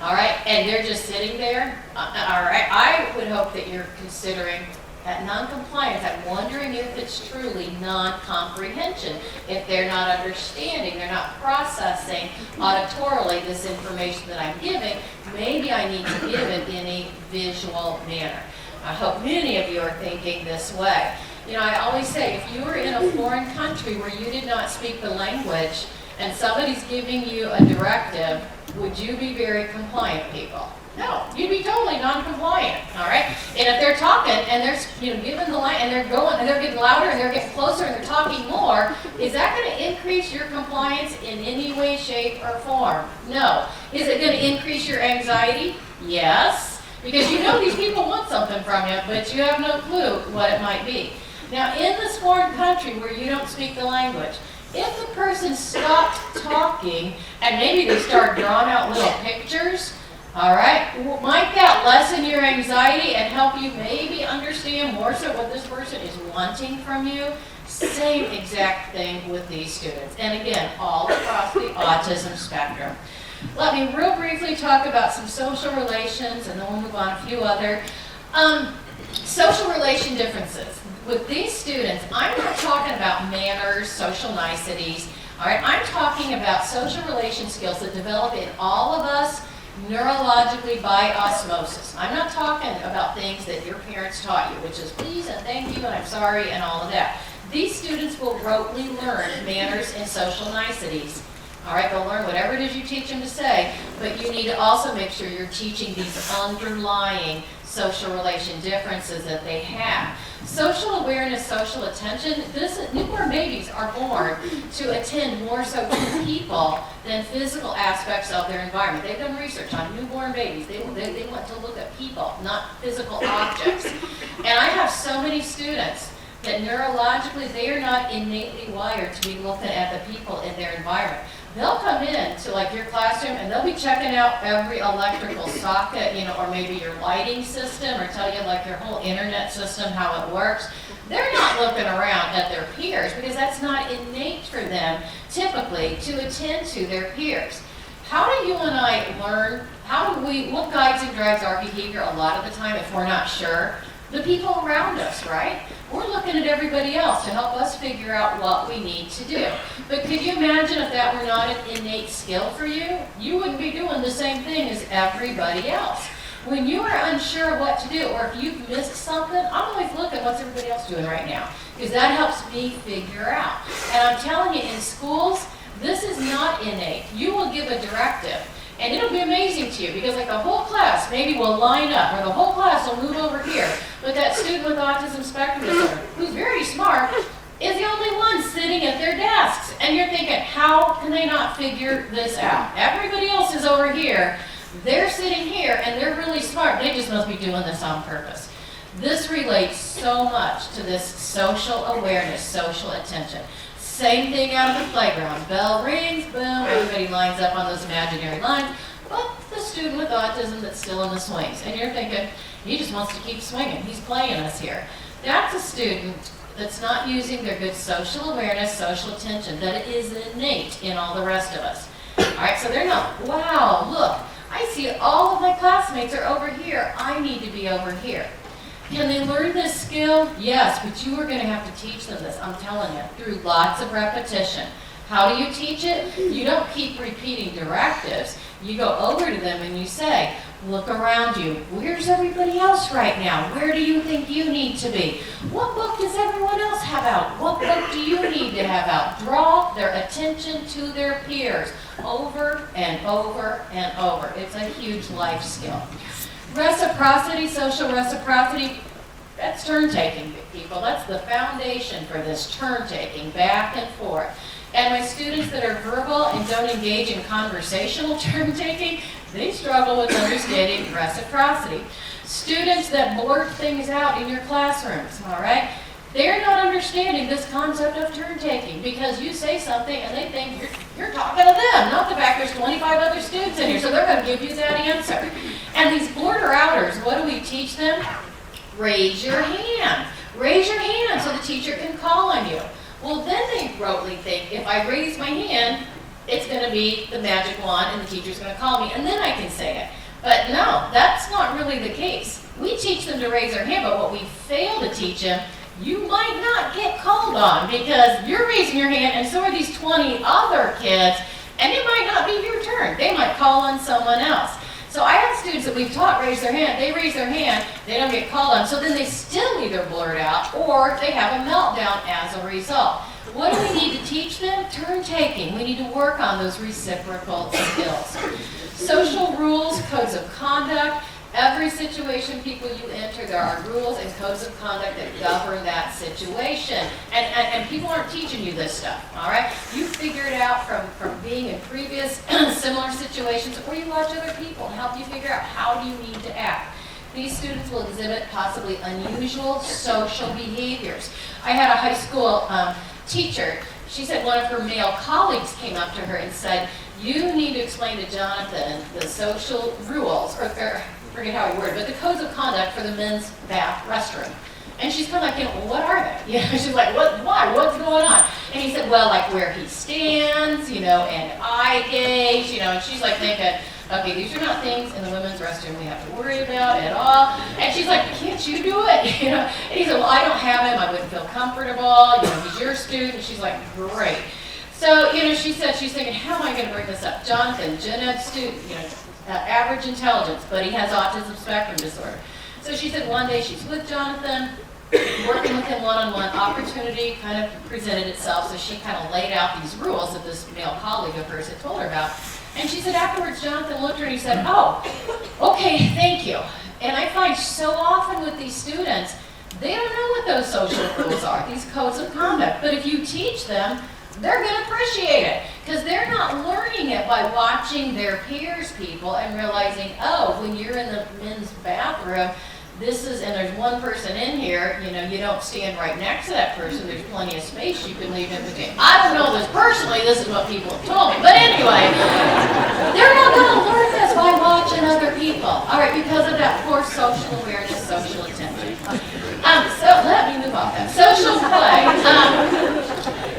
all right, and they're just sitting there, all right, I would hope that you're considering that non-compliance, I'm wondering if it's truly non-comprehension, if they're not understanding, they're not processing auditorily this information that I'm giving, maybe I need to give it in a visual manner. I hope many of you are thinking this way. I always say, if you were in a foreign country where you did not speak the language and somebody's giving you a directive, would you be very compliant, people? No, you'd be totally non-compliant, all right? And if they're talking and they're giving the line and they're going and they're getting louder and they're getting closer and they're talking more, is that going to increase your compliance in any way, shape, or form? No. Is it going to increase your anxiety? Yes, because these people want something from you, but you have no clue what it might be. Now, in this foreign country where you don't speak the language, if the person stopped talking and maybe they start drawing out little pictures, all right, might that lessen your anxiety and help you maybe understand more so what this person is wanting from you? Same exact thing with these students. And again, all across the autism spectrum. Let me real briefly talk about some social relations, and then we'll move on a few other. Social relation differences. With these students, I'm not talking about manners, social niceties. All right, I'm talking about social relation skills that develop in all of us neurologically by osmosis. I'm not talking about things that your parents taught you, which is please and thank you and I'm sorry and all of that. These students will rotely learn manners and social niceties. All right, they'll learn whatever it is you teach them to say, but you need to also make sure you're teaching these underlying social relation differences that they have. Social awareness, social attention, newborn babies are born to attend more so to people than physical aspects of their environment. They've done research on newborn babies. They want to look at people, not physical objects. And I have so many students that neurologically they are not innately wired to be looking at the people in their environment. They'll come in to like your classroom and they'll be checking out every electrical socket, or maybe your lighting system, or tell you like your whole internet system, how it works. They're not looking around at their peers because that's not innate for them typically to attend to their peers. How do you and I learn? What guides and drives our behavior a lot of the time if we're not sure? The people around us, right? We're looking at everybody else to help us figure out what we need to do. But could you imagine if that were not an innate skill for you? You wouldn't be doing the same thing as everybody else. When you are unsure of what to do, or if you've missed something, I'm always looking at what's everybody else doing right now, because that helps me figure out. And I'm telling you, in schools, this is not innate. You will give a directive, and it'll be amazing to you, because like the whole class maybe will line up, or the whole class will move over here. But that student with autism spectrum disorder, who's very smart, is the only one sitting at their desks. And you're thinking, how can they not figure this out? Everybody else is over here. They're sitting here and they're really smart. They just must be doing this on purpose. This relates so much to this social awareness, social attention. Same thing out of the playground. Bell rings, boom, everybody lines up on those imaginary lines. But the student with autism that's still in the swings. And you're thinking, he just wants to keep swinging. He's playing us here. That's a student that's not using their good social awareness, social attention, that is innate in all the rest of us. All right, so they're not, wow, look, I see all of my classmates are over here. I need to be over here. Can they learn this skill? Yes, but you are going to have to teach them this, I'm telling you, through lots of repetition. How do you teach it? You don't keep repeating directives. You go over to them and you say, look around you. Where's everybody else right now? Where do you think you need to be? What book does everyone else have out? What book do you need to have out? Draw their attention to their peers over and over and over. It's a huge life skill. Reciprocity, social reciprocity, that's turn-taking, people. That's the foundation for this turn-taking, back and forth. And my students that are verbal and don't engage in conversational turn-taking, they struggle with understanding reciprocity. Students that blurt things out in your classrooms, all right? They're not understanding this concept of turn-taking because you say something and they think you're talking to them, not the fact there's 25 other students in here, so they're going to give you that answer. And these blurter-outers, what do we teach them? Raise your hand. Raise your hand so the teacher can call on you. Well, then they rotely think, if I raise my hand, it's going to be the magic wand and the teacher's going to call me, and then I can say it. But no, that's not really the case. We teach them to raise their hand, but what we fail to teach them, you might not get called on because you're raising your hand and so are these 20 other kids, and it might not be your turn. They might call on someone else. So I have students that we've taught raise their hand, they raise their hand, they don't get called on, so then they still either blurt out or they have a meltdown as a result. What do we need to teach them? Turn-taking. We need to work on those reciprocal skills. Social rules, codes of conduct. Every situation, people you enter, there are rules and codes of conduct that govern that situation. And people aren't teaching you this stuff, all right? You figure it out from being in previous similar situations, or you watch other people and help you figure out how do you need to act. These students will exhibit possibly unusual social behaviors. I had a high school teacher. She said one of her male colleagues came up to her and said, you need to explain to Jonathan the social rules, or forget how he worded, but the codes of conduct for the men's bath restroom. And she's kind of like, well, what are they? She's like, what? Why? What's going on? And he said, well, like where he stands, and eye gaze, and she's like thinking, okay, these are not things in the women's restroom we have to worry about at all. And she's like, can't you do it? And he said, well, I don't have him. I wouldn't feel comfortable. He's your student. And she's like, great. So, she said, she's thinking, how am I going to bring this up? Jonathan, gen ed student, average intelligence, but he has autism spectrum disorder. So she said one day she's with Jonathan, working with him one-on-one, opportunity kind of presented itself, so she kind of laid out these rules that this male colleague of hers had told her about. And she said afterwards, Jonathan looked at her and he said, oh, okay, thank you. And I find so often with these students, they don't know what those social rules are, these codes of conduct. But if you teach them, they're going to appreciate it because they're not learning it by watching their peers, people, and realizing, oh, when you're in the men's bathroom, and there's one person in here, you don't stand right next to that person. There's plenty of space you can leave in between. I don't know this personally. This is what people have told me. But anyway, they're not going to learn this by watching other people. All right, because of that poor social awareness, social attention. So let me move on. Social play.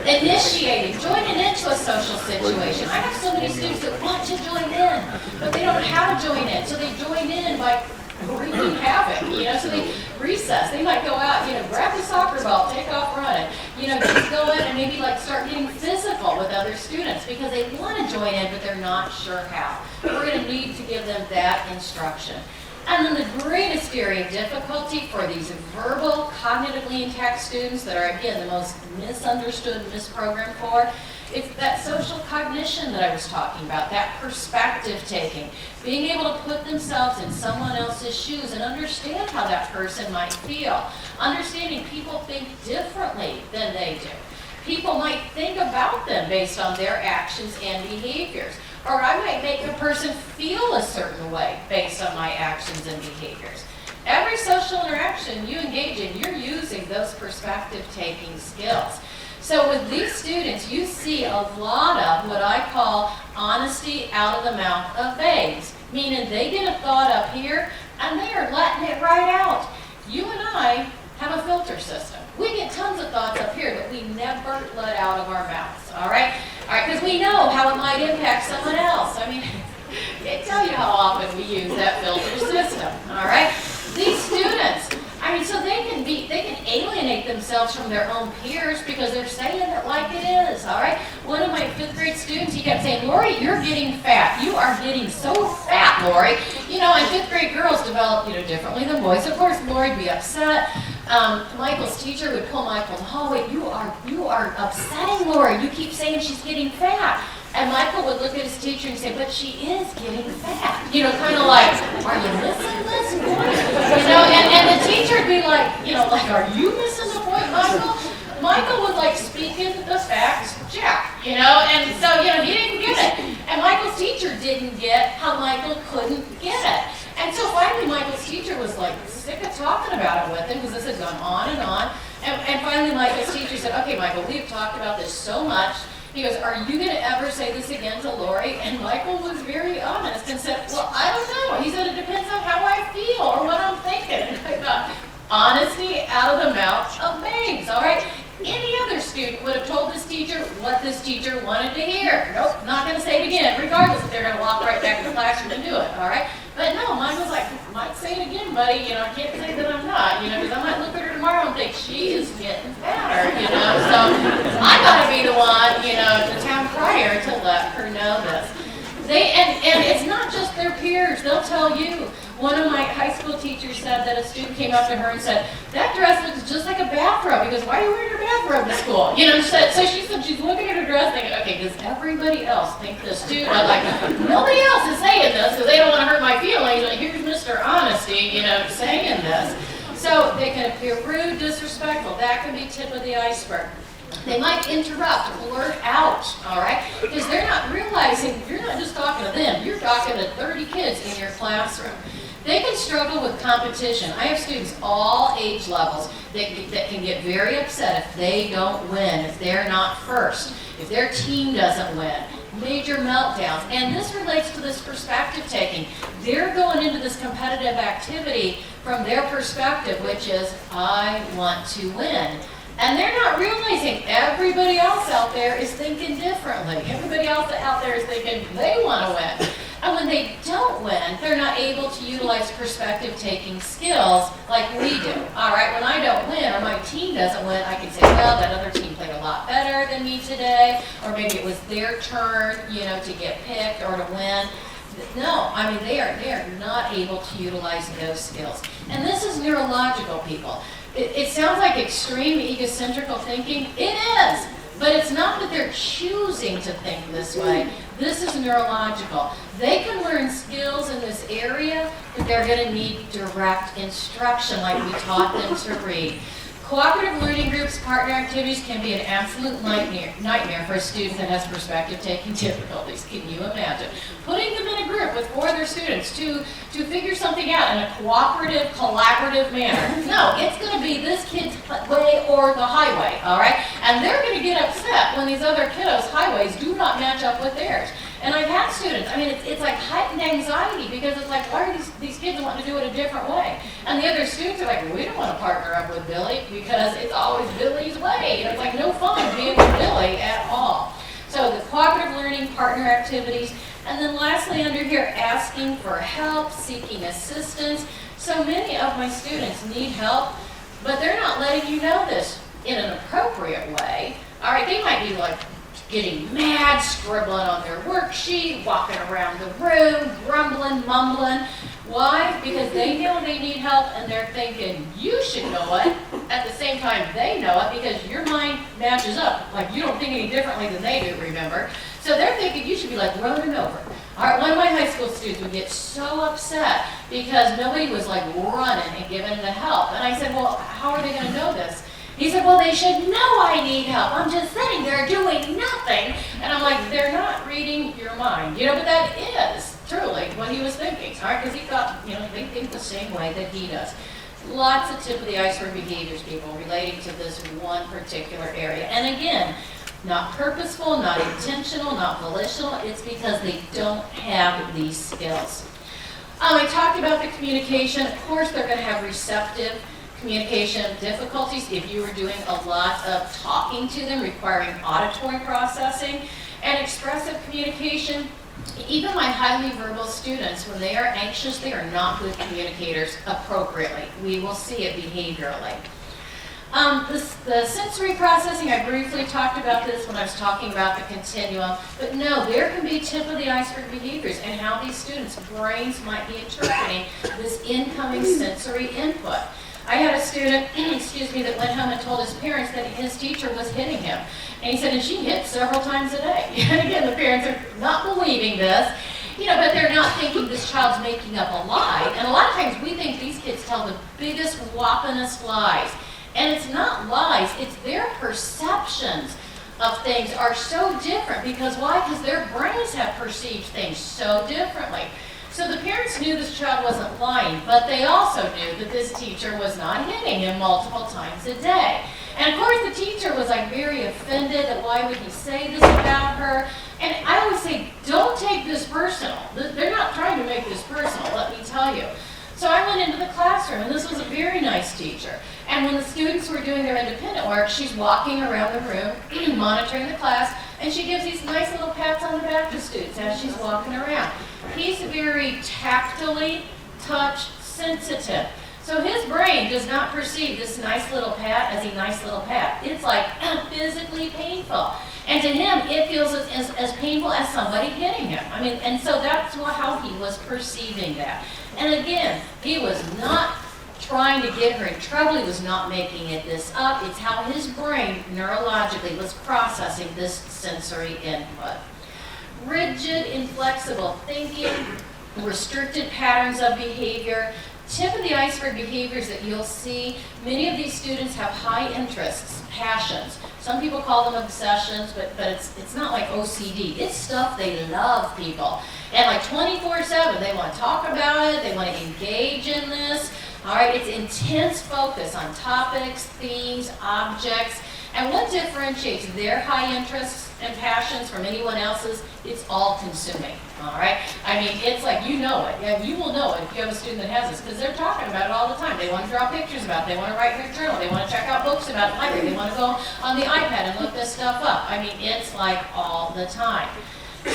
Initiating, joining into a social situation. I have so many students that want to join in, but they don't know how to join in. So they join in by wreaking havoc, so they recess. They might go out, grab the soccer ball, take off running, just go in and maybe start getting physical with other students because they want to join in, but they're not sure how. We're going to need to give them that instruction. And then the greatest area of difficulty for these verbal, cognitively intact students that are, again, the most misunderstood and misprogrammed for, It's that social cognition that I was talking about, that perspective taking, being able to put themselves in someone else's shoes and understand how that person might feel. Understanding people think differently than they do. People might think about them based on their actions and behaviors. Or I might make a person feel a certain way based on my actions and behaviors. Every social interaction you engage in, you're using those perspective-taking skills. So with these students, you see a lot of what I call honesty out of the mouth of babes, meaning they get a thought up here and they are letting it right out. You and I have a filter system. We get tons of thoughts up here that we never let out of our mouths, all right? All right, because we know how it might impact someone else. I mean, I can't tell you how often we use that filter system, all right? These students, I mean, so they can alienate themselves from their own peers because they're saying it like it is, all right? One of my 5th grade students, he kept saying, Lori, you're getting fat. You are getting so fat, Lori. You know, and 5th grade girls develop, differently than boys. Of course, Lori'd be upset. Michael's teacher would pull Michael in the hallway. You are upsetting Lori. You keep saying she's getting fat. And Michael would look at his teacher and say, but she is getting fat. Kind of like, are you missing this point? And the teacher would be like, are you missing the point, Michael? Michael was like speaking the facts, Jack, and so, he didn't get it. And Michael's teacher didn't get how Michael couldn't get it. And so finally Michael's teacher was like sick of talking about it with him because this had gone on and on. And finally Michael's teacher said, okay, Michael, we've talked about this so much. He goes, are you going to ever say this again to Lori? And Michael was very honest and said, well, I don't know. He said, it depends on how I feel or what I'm thinking. And I thought, honesty out of the mouth of babes, all right? Any other student would have told this teacher what this teacher wanted to hear. Nope, not going to say it again, regardless if they're going to walk right back to the classroom and do it, all right? But no, mine was like, might say it again, buddy. I can't say that I'm not, because I might look at her tomorrow and think she is getting fatter, So I got to be the one, the town crier to let her know this. And it's not just their peers. They'll tell you. One of my high school teachers said that a student came up to her and said, that dress looks just like a bathrobe. He goes, why are you wearing your bathrobe to school? So she said she's looking at her dress thinking, okay, does everybody else think this too? I'm like, nobody else is saying this because they don't want to hurt my feelings. But here's Mr. Honesty, saying this. So they can appear rude, disrespectful. That can be tip of the iceberg. They might interrupt, blurt out, all right? Because they're not realizing you're not just talking to them. You're talking to 30 kids in your classroom. They can struggle with competition. I have students all age levels that can get very upset if they don't win, if they're not first, if their team doesn't win. Major meltdowns. And this relates to this perspective taking. They're going into this competitive activity from their perspective, which is, I want to win. And they're not realizing everybody else out there is thinking differently. Everybody else out there is thinking they want to win. And when they don't win, they're not able to utilize perspective-taking skills like we do. All right, when I don't win or my team doesn't win, I can say, well, that other team played a lot better than me today, or maybe it was their turn, to get picked or to win. No, they are not able to utilize those skills. And this is neurological, people. It sounds like extreme egocentrical thinking. It is, but it's not that they're choosing to think this way. This is neurological. They can learn skills in this area, but they're going to need direct instruction like we taught them to read. Cooperative learning groups, partner activities can be an absolute nightmare for a student that has perspective-taking difficulties. Can you imagine? Putting them in a group with 4 other students to figure something out in a cooperative, collaborative manner. No, it's going to be this kid's way or the highway, all right? And they're going to get upset when these other kiddos' highways do not match up with theirs. And I've had students, it's like heightened anxiety because it's like, why are these kids wanting to do it a different way? And the other students are like, we don't want to partner up with Billy because it's always Billy's way. And it's like no fun being with Billy at all. So the cooperative learning, partner activities, and then lastly under here, asking for help, seeking assistance. So many of my students need help, but they're not letting you know this in an appropriate way. All right, they might be like, getting mad, scribbling on their worksheet, walking around the room, grumbling, mumbling. Why? Because they know they need help and they're thinking you should know it. At the same time, they know it because your mind matches up. Like you don't think any differently than they do, remember? So they're thinking you should be like running over. All right, one of my high school students would get so upset because nobody was like running and giving them the help. And I said, well, how are they going to know this? He said, well, they should know I need help. I'm just sitting there doing nothing. And I'm like, they're not reading your mind. You know, but that is truly what he was thinking. All right, because he thought, you know, they think the same way that he does. Lots of tip of the iceberg behaviors, people, relating to this one particular area. And again, not purposeful, not intentional, not volitional. It's because they don't have these skills. I talked about the communication. Of course, they're going to have receptive communication difficulties if you were doing a lot of talking to them, requiring auditory processing, and expressive communication. Even my highly verbal students, when they are anxious, they are not good communicators appropriately. We will see it behaviorally. The sensory processing, I briefly talked about this when I was talking about the continuum, but no, there can be tip of the iceberg behaviors and how these students' brains might be interpreting this incoming sensory input. I had a student, that went home and told his parents that his teacher was hitting him. And he said, and she hit several times a day. And again, the parents are not believing this, but they're not thinking this child's making up a lie. And a lot of times we think these kids tell the biggest, whoppingest lies. And it's not lies, it's their perceptions of things are so different. Because why? Because their brains have perceived things so differently. So the parents knew this child wasn't lying, but they also knew that this teacher was not hitting him multiple times a day. And of course the teacher was like very offended that why would he say this about her? And I always say, don't take this personal. They're not trying to make this personal, let me tell you. So I went into the classroom, and this was a very nice teacher. And when the students were doing their independent work, she's walking around the room, monitoring the class, and she gives these nice little pats on the back to students as she's walking around. He's very tactily touch sensitive. So his brain does not perceive this nice little pat as a nice little pat. It's like physically painful. And to him, it feels as painful as somebody hitting him. And so that's how he was perceiving that. And again, he was not trying to get her in trouble. He was not making this up. It's how his brain neurologically was processing this sensory input. Rigid, inflexible thinking, restricted patterns of behavior. Tip of the iceberg behaviors that you'll see, many of these students have high interests, passions. Some people call them obsessions, but it's not like OCD. It's stuff they love, people. And like 24/7, they want to talk about it, they want to engage in this. All right, it's intense focus on topics, themes, objects. And what differentiates their high interests and passions from anyone else's? It's all consuming, all right? It's like you know it. Yeah, you will know it if you have a student that has this, because they're talking about it all the time. They want to draw pictures about it. They want to write in their journal. They want to check out books about the library. They want to go on the iPad and look this stuff up. It's like all the time.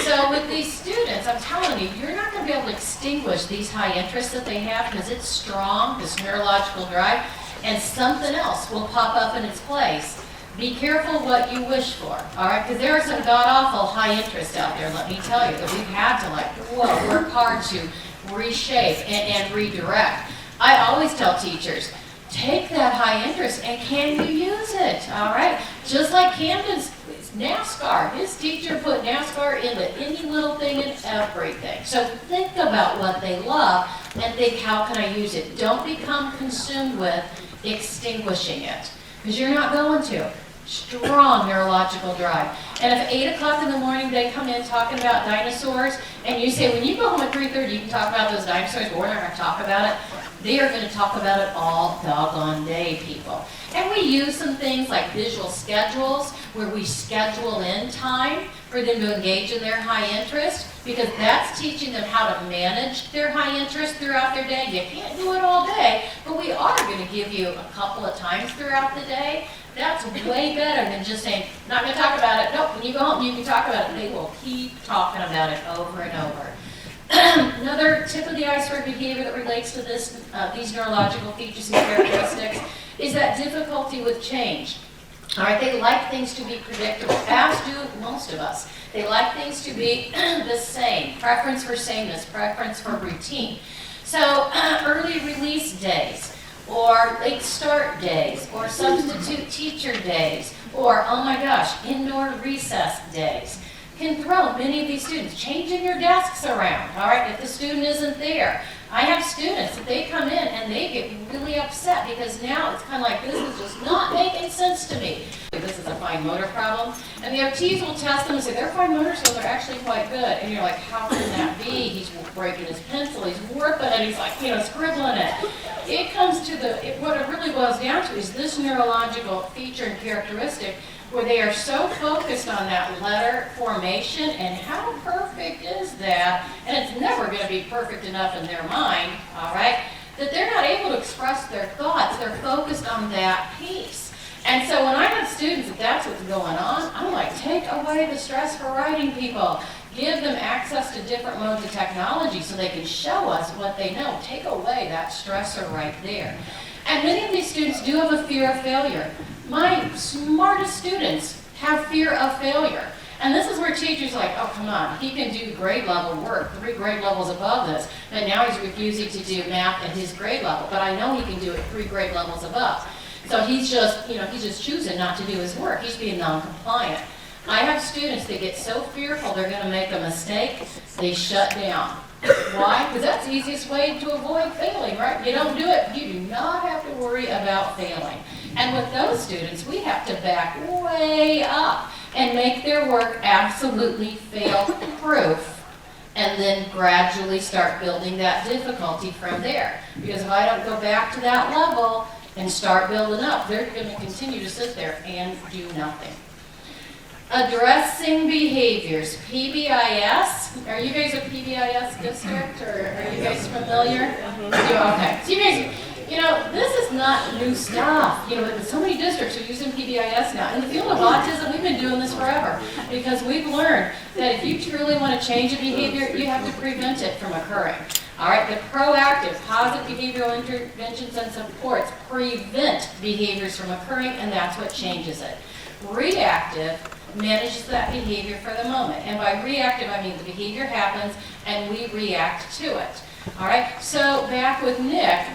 So with these students, I'm telling you, you're not going to be able to extinguish these high interests that they have because it's strong, this neurological drive, and something else will pop up in its place. Be careful what you wish for, all right? Because there are some god-awful high interests out there, let me tell you, that we've had to work hard to reshape and redirect. I always tell teachers, take that high interest and can you use it, all right? Just like Camden's NASCAR, his teacher put NASCAR into any little thing and everything. So think about what they love and think, how can I use it? Don't become consumed with extinguishing it, because you're not going to. Strong neurological drive. And if 8 o'clock in the morning they come in talking about dinosaurs, and you say, when you go home at 3:30, you can talk about those dinosaurs, but we're not going to talk about it. They are going to talk about it all doggone day, people. And we use some things like visual schedules, where we schedule in time for them to engage in their high interest, because that's teaching them how to manage their high interest throughout their day. You can't do it all day, but we are going to give you a couple of times throughout the day. That's way better than just saying, not going to talk about it. Nope, when you go home, you can talk about it. They will keep talking about it over and over. Another tip of the iceberg behavior that relates to these neurological features and characteristics is that difficulty with change. All right, they like things to be predictable, as do most of us. They like things to be the same, preference for sameness, preference for routine. So early release days, or late start days, or substitute teacher days, or, oh my gosh, indoor recess days can throw many of these students. Changing your desks around, all right, if the student isn't there. I have students that they come in and they get really upset because now it's kind of like, this is just not making sense to me. This is a fine motor problem. And the OTs will test them and say, they're fine motor skills, they're actually quite good. And you're like, how can that be? He's breaking his pencil, he's warping it, he's like, scribbling it. It comes to what it really boils down to is this neurological feature and characteristic where they are so focused on that letter formation and how perfect is that, and it's never going to be perfect enough in their mind, all right, that they're not able to express their thoughts. They're focused on that piece. And so when I have students, if that's what's going on, I'm like, take away the stress for writing people. Give them access to different modes of technology so they can show us what they know. Take away that stressor right there. And many of these students do have a fear of failure. My smartest students have fear of failure. And this is where teachers are like, oh, come on, he can do grade level work, 3 grade levels above this, but now he's refusing to do math at his grade level. But I know he can do it 3 grade levels above. So he's just choosing not to do his work. He's being non-compliant. I have students that get so fearful they're going to make a mistake, they shut down. Why? Because that's the easiest way to avoid failing, right? You don't do it, you do not have to worry about failing. And with those students, we have to back way up and make their work absolutely fail-proof, and then gradually start building that difficulty from there. Because if I don't go back to that level and start building up, they're going to continue to sit there and do nothing. Addressing behaviors, PBIS. Are you guys a PBIS district, or are you guys familiar? Okay. So you guys, this is not new stuff. So many districts are using PBIS now. In the field of autism, we've been doing this forever because we've learned that if you truly want to change a behavior, you have to prevent it from occurring. All right, the proactive, positive behavioral interventions and supports prevent behaviors from occurring, and that's what changes it. Reactive manages that behavior for the moment. And by reactive, I mean the behavior happens and we react to it. All right, so back with Nick,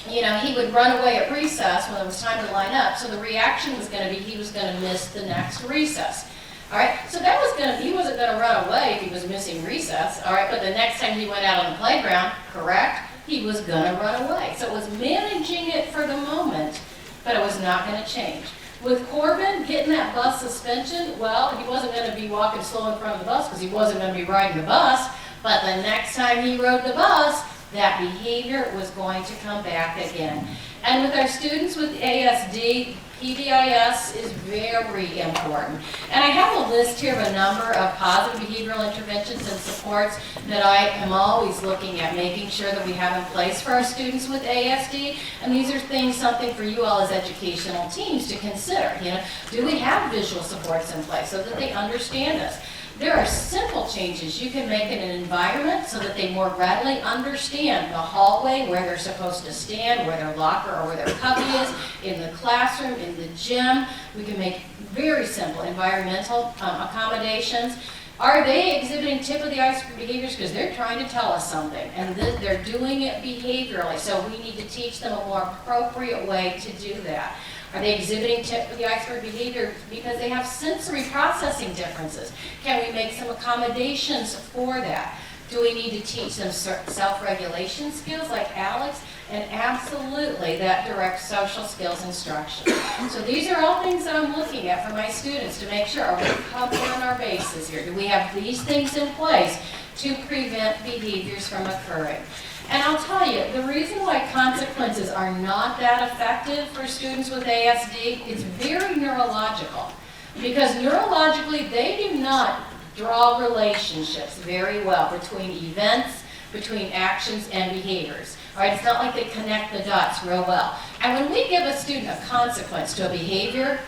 he would run away at recess when it was time to line up. So the reaction was going to be he was going to miss the next recess. All right, so he wasn't going to run away if he was missing recess. All right, but the next time he went out on the playground, correct, he was going to run away. So it was managing it for the moment, but it was not going to change. With Corbin, getting that bus suspension, well, he wasn't going to be walking slow in front of the bus because he wasn't going to be riding the bus, but the next time he rode the bus, that behavior was going to come back again. And with our students with ASD, PBIS is very important. And I have a list here of a number of positive behavioral interventions and supports that I am always looking at, making sure that we have in place for our students with ASD. And these are something for you all as educational teams to consider. Do we have visual supports in place so that they understand us? There are simple changes you can make in an environment so that they more readily understand the hallway, where they're supposed to stand, where their locker or where their cubby is, in the classroom, in the gym. We can make very simple environmental accommodations. Are they exhibiting tip of the iceberg behaviors? Because they're trying to tell us something, and they're doing it behaviorally, so we need to teach them a more appropriate way to do that. Are they exhibiting tip of the iceberg behavior because they have sensory processing differences? Can we make some accommodations for that? Do we need to teach them self-regulation skills like Alex? And absolutely that direct social skills instruction. So these are all things that I'm looking at for my students to make sure, are we covering our bases here? Do we have these things in place to prevent behaviors from occurring? And I'll tell you, the reason why consequences are not that effective for students with ASD is very neurological. Because neurologically, they do not draw relationships very well between events, between actions and behaviors. All right, it's not like they connect the dots real well. And when we give a student a consequence to a behavior,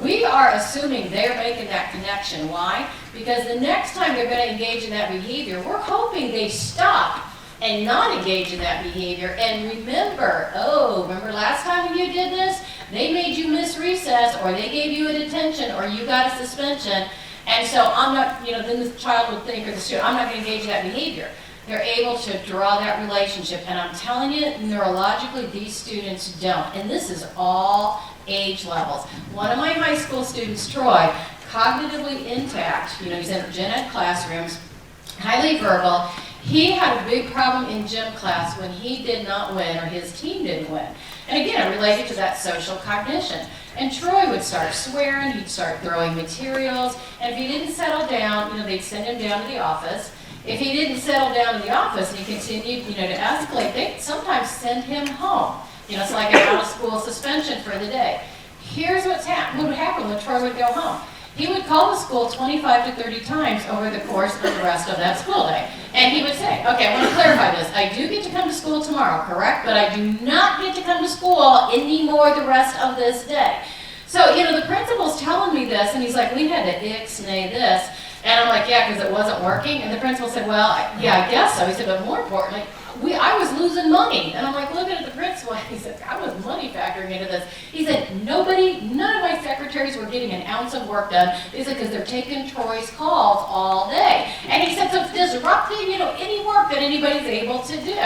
we are assuming they're making that connection. Why? Because the next time they're going to engage in that behavior, we're hoping they stop and not engage in that behavior and remember last time you did this? they made you miss recess, or they gave you a detention, or you got a suspension, and so I'm not, then the child would think, or the student, I'm not going to engage that behavior. They're able to draw that relationship, and I'm telling you, neurologically, these students don't, and this is all age levels. One of my high school students, Troy, cognitively intact, he's in gen ed classrooms, highly verbal. He had a big problem in gym class when he did not win, or his team didn't win. And again, related to that social cognition. And Troy would start swearing, he'd start throwing materials, and if he didn't settle down, they'd send him down to the office. If he didn't settle down in the office and he continued, to escalate, they'd sometimes send him home. It's like an out-of-school suspension for the day. Here's what would happen when Troy would go home. He would call the school 25 to 30 times over the course of the rest of that school day. And he would say, okay, I want to clarify this. I do get to come to school tomorrow, correct? But I do not get to come to school anymore the rest of this day. So, the principal's telling me this, and he's like, we had to ixnay this. And I'm like, yeah, because it wasn't working. And the principal said, well, yeah, I guess so. He said, but more importantly, I was losing money. And I'm like, looking at the principal, he said, I was money factoring into this. He said, none of my secretaries were getting an ounce of work done. He said, because they're taking Troy's calls all day. And he said, so it's disrupting, any work that anybody's able to do.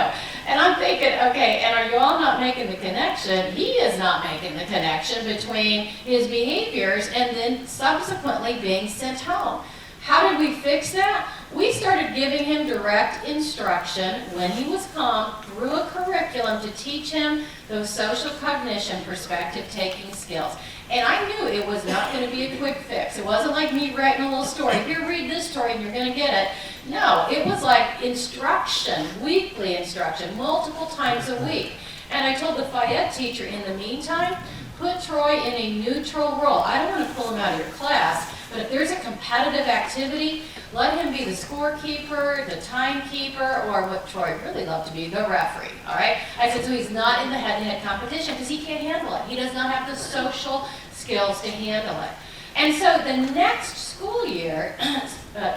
And I'm thinking, okay, and are you all not making the connection? He is not making the connection between his behaviors and then subsequently being sent home. How did we fix that? We started giving him direct instruction when he was calm through a curriculum to teach him those social cognition perspective taking skills. And I knew it was not going to be a quick fix. It wasn't like me writing a little story. Here, read this story and you're going to get it. No, it was like instruction, weekly instruction, multiple times a week. And I told the Fayette teacher, in the meantime, put Troy in a neutral role. I don't want to pull him out of your class, but if there's a competitive activity, let him be the scorekeeper, the timekeeper, or what Troy really loved to be, the referee, all right? I said, so he's not in the head-to-head competition because he can't handle it. He does not have the social skills to handle it. And so the next school year,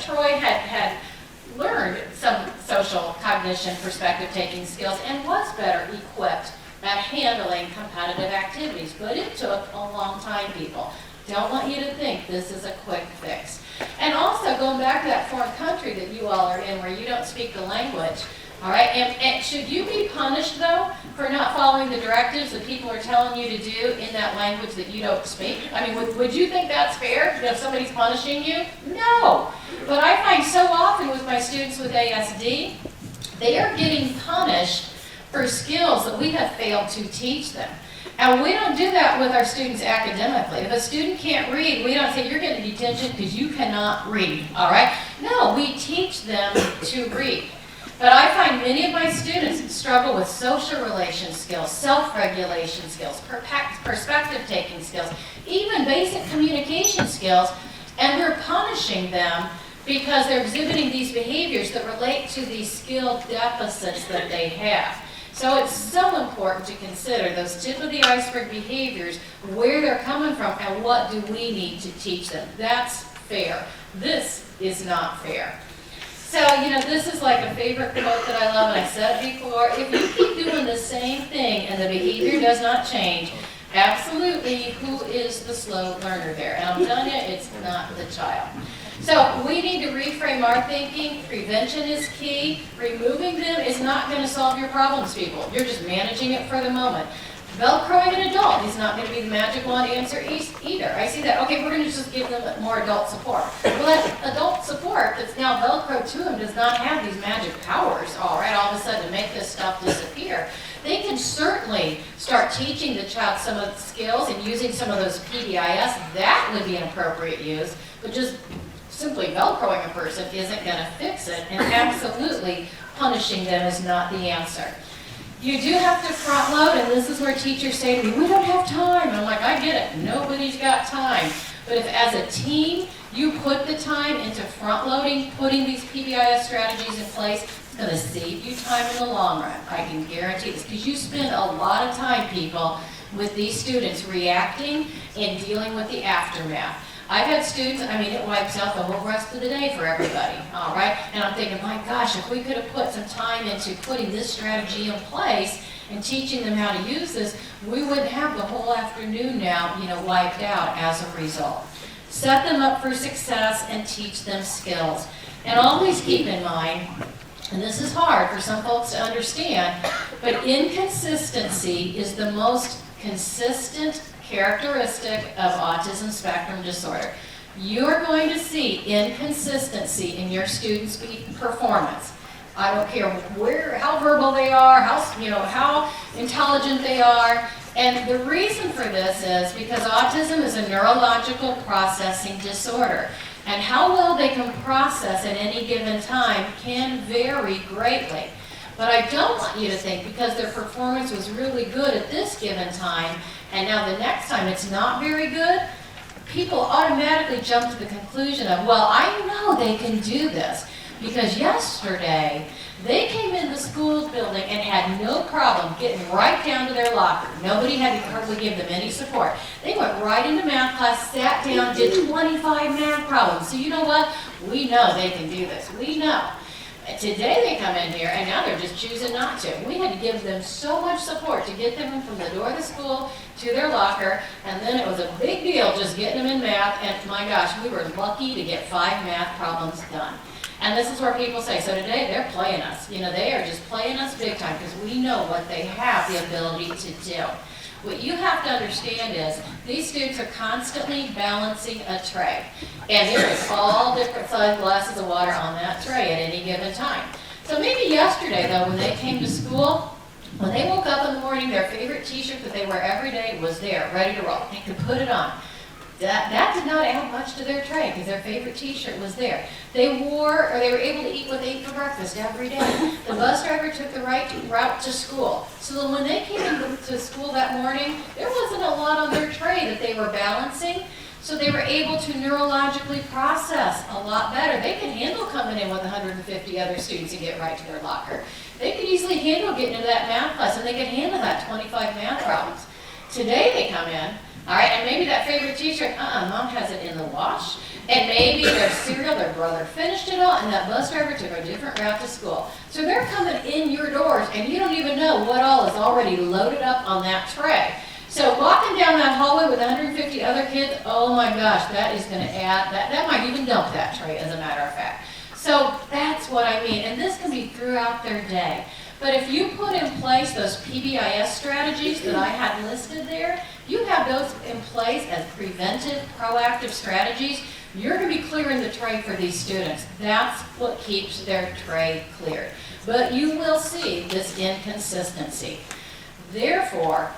Troy had learned some social cognition perspective taking skills and was better equipped at handling competitive activities. But it took a long time, people. Don't want you to think this is a quick fix. And also, going back to that foreign country that you all are in where you don't speak the language, all right? And should you be punished, though, for not following the directives that people are telling you to do in that language that you don't speak? I mean, would you think that's fair if somebody's punishing you? No. But I find so often with my students with ASD, they are getting punished for skills that we have failed to teach them. And we don't do that with our students academically. If a student can't read, we don't say, you're getting detention because you cannot read, all right? No, we teach them to read. But I find many of my students struggle with social relation skills, self-regulation skills, perspective-taking skills, even basic communication skills, and we're punishing them because they're exhibiting these behaviors that relate to these skill deficits that they have. So it's so important to consider those tip of the iceberg behaviors, where they're coming from, and what do we need to teach them. That's fair. This is not fair. So, this is like a favorite quote that I love, and I said it before. If you keep doing the same thing and the behavior does not change, absolutely, who is the slow learner there? And I'm telling you, it's not the child. So we need to reframe our thinking. Prevention is key. Removing them is not going to solve your problems, people. You're just managing it for the moment. Velcroing an adult is not going to be the magic wand answer either. I see that. Okay, we're going to just give them more adult support. Well, that adult support that's now Velcro to them does not have these magic powers, all of a sudden to make this stuff disappear. They can certainly start teaching the child some of the skills and using some of those PBIS. That would be an appropriate use, but just simply Velcroing a person isn't going to fix it, and absolutely punishing them is not the answer. You do have to front load, and this is where teachers say to me, we don't have time. And I'm like, I get it. Nobody's got time. But if as a team, you put the time into front loading, putting these PBIS strategies in place, it's going to save you time in the long run. I can guarantee this, because you spend a lot of time, people, with these students reacting and dealing with the aftermath. I've had students, it wipes out the whole rest of the day for everybody, all right? And I'm thinking, my gosh, if we could have put some time into putting this strategy in place, and teaching them how to use this, we wouldn't have the whole afternoon now, wiped out as a result. Set them up for success and teach them skills. And always keep in mind, and this is hard for some folks to understand, but inconsistency is the most consistent characteristic of autism spectrum disorder. You're going to see inconsistency in your students' performance. I don't care how verbal they are, how intelligent they are. And the reason for this is because autism is a neurological processing disorder. And how well they can process at any given time can vary greatly. But I don't want you to think because their performance was really good at this given time, and now the next time it's not very good, people automatically jump to the conclusion of, well, I know they can do this. Because yesterday, they came in the school building and had no problem getting right down to their locker. Nobody had to hardly give them any support. They went right into math class, sat down, did 25 math problems. So you know what? We know they can do this. We know. Today they come in here and now they're just choosing not to. We had to give them so much support to get them from the door of the school to their locker, and then it was a big deal just getting them in math, and my gosh, we were lucky to get 5 math problems done. And this is where people say, so today they're playing us. They are just playing us big time because we know what they have the ability to do. What you have to understand is these students are constantly balancing a tray. And there is all different size glasses of water on that tray at any given time. So maybe yesterday, though, when they came to school, when they woke up in the morning, their favorite t-shirt that they wear every day was there, ready to roll. They could put it on. That did not add much to their tray because their favorite t-shirt was there. They were able to eat what they ate for breakfast every day. The bus driver took the right route to school. So that when they came into school that morning, there wasn't a lot on their tray that they were balancing. So they were able to neurologically process a lot better. They could handle coming in with 150 other students and get right to their locker. They could easily handle getting into that math class, and they could handle that 25 math problems. Today they come in, all right, and maybe that favorite t-shirt, mom has it in the wash, and maybe their cereal, their brother finished it all, and that bus driver took a different route to school. So they're coming in your doors, and you don't even know what all is already loaded up on that tray. So walking down that hallway with 150 other kids, oh my gosh, that is going to add, that might even dump that tray, as a matter of fact. So that's what I mean, and this can be throughout their day. But if you put in place those PBIS strategies that I had listed there, you have those in place as preventive, proactive strategies, you're going to be clearing the tray for these students. That's what keeps their tray cleared. But you will see this inconsistency. Therefore,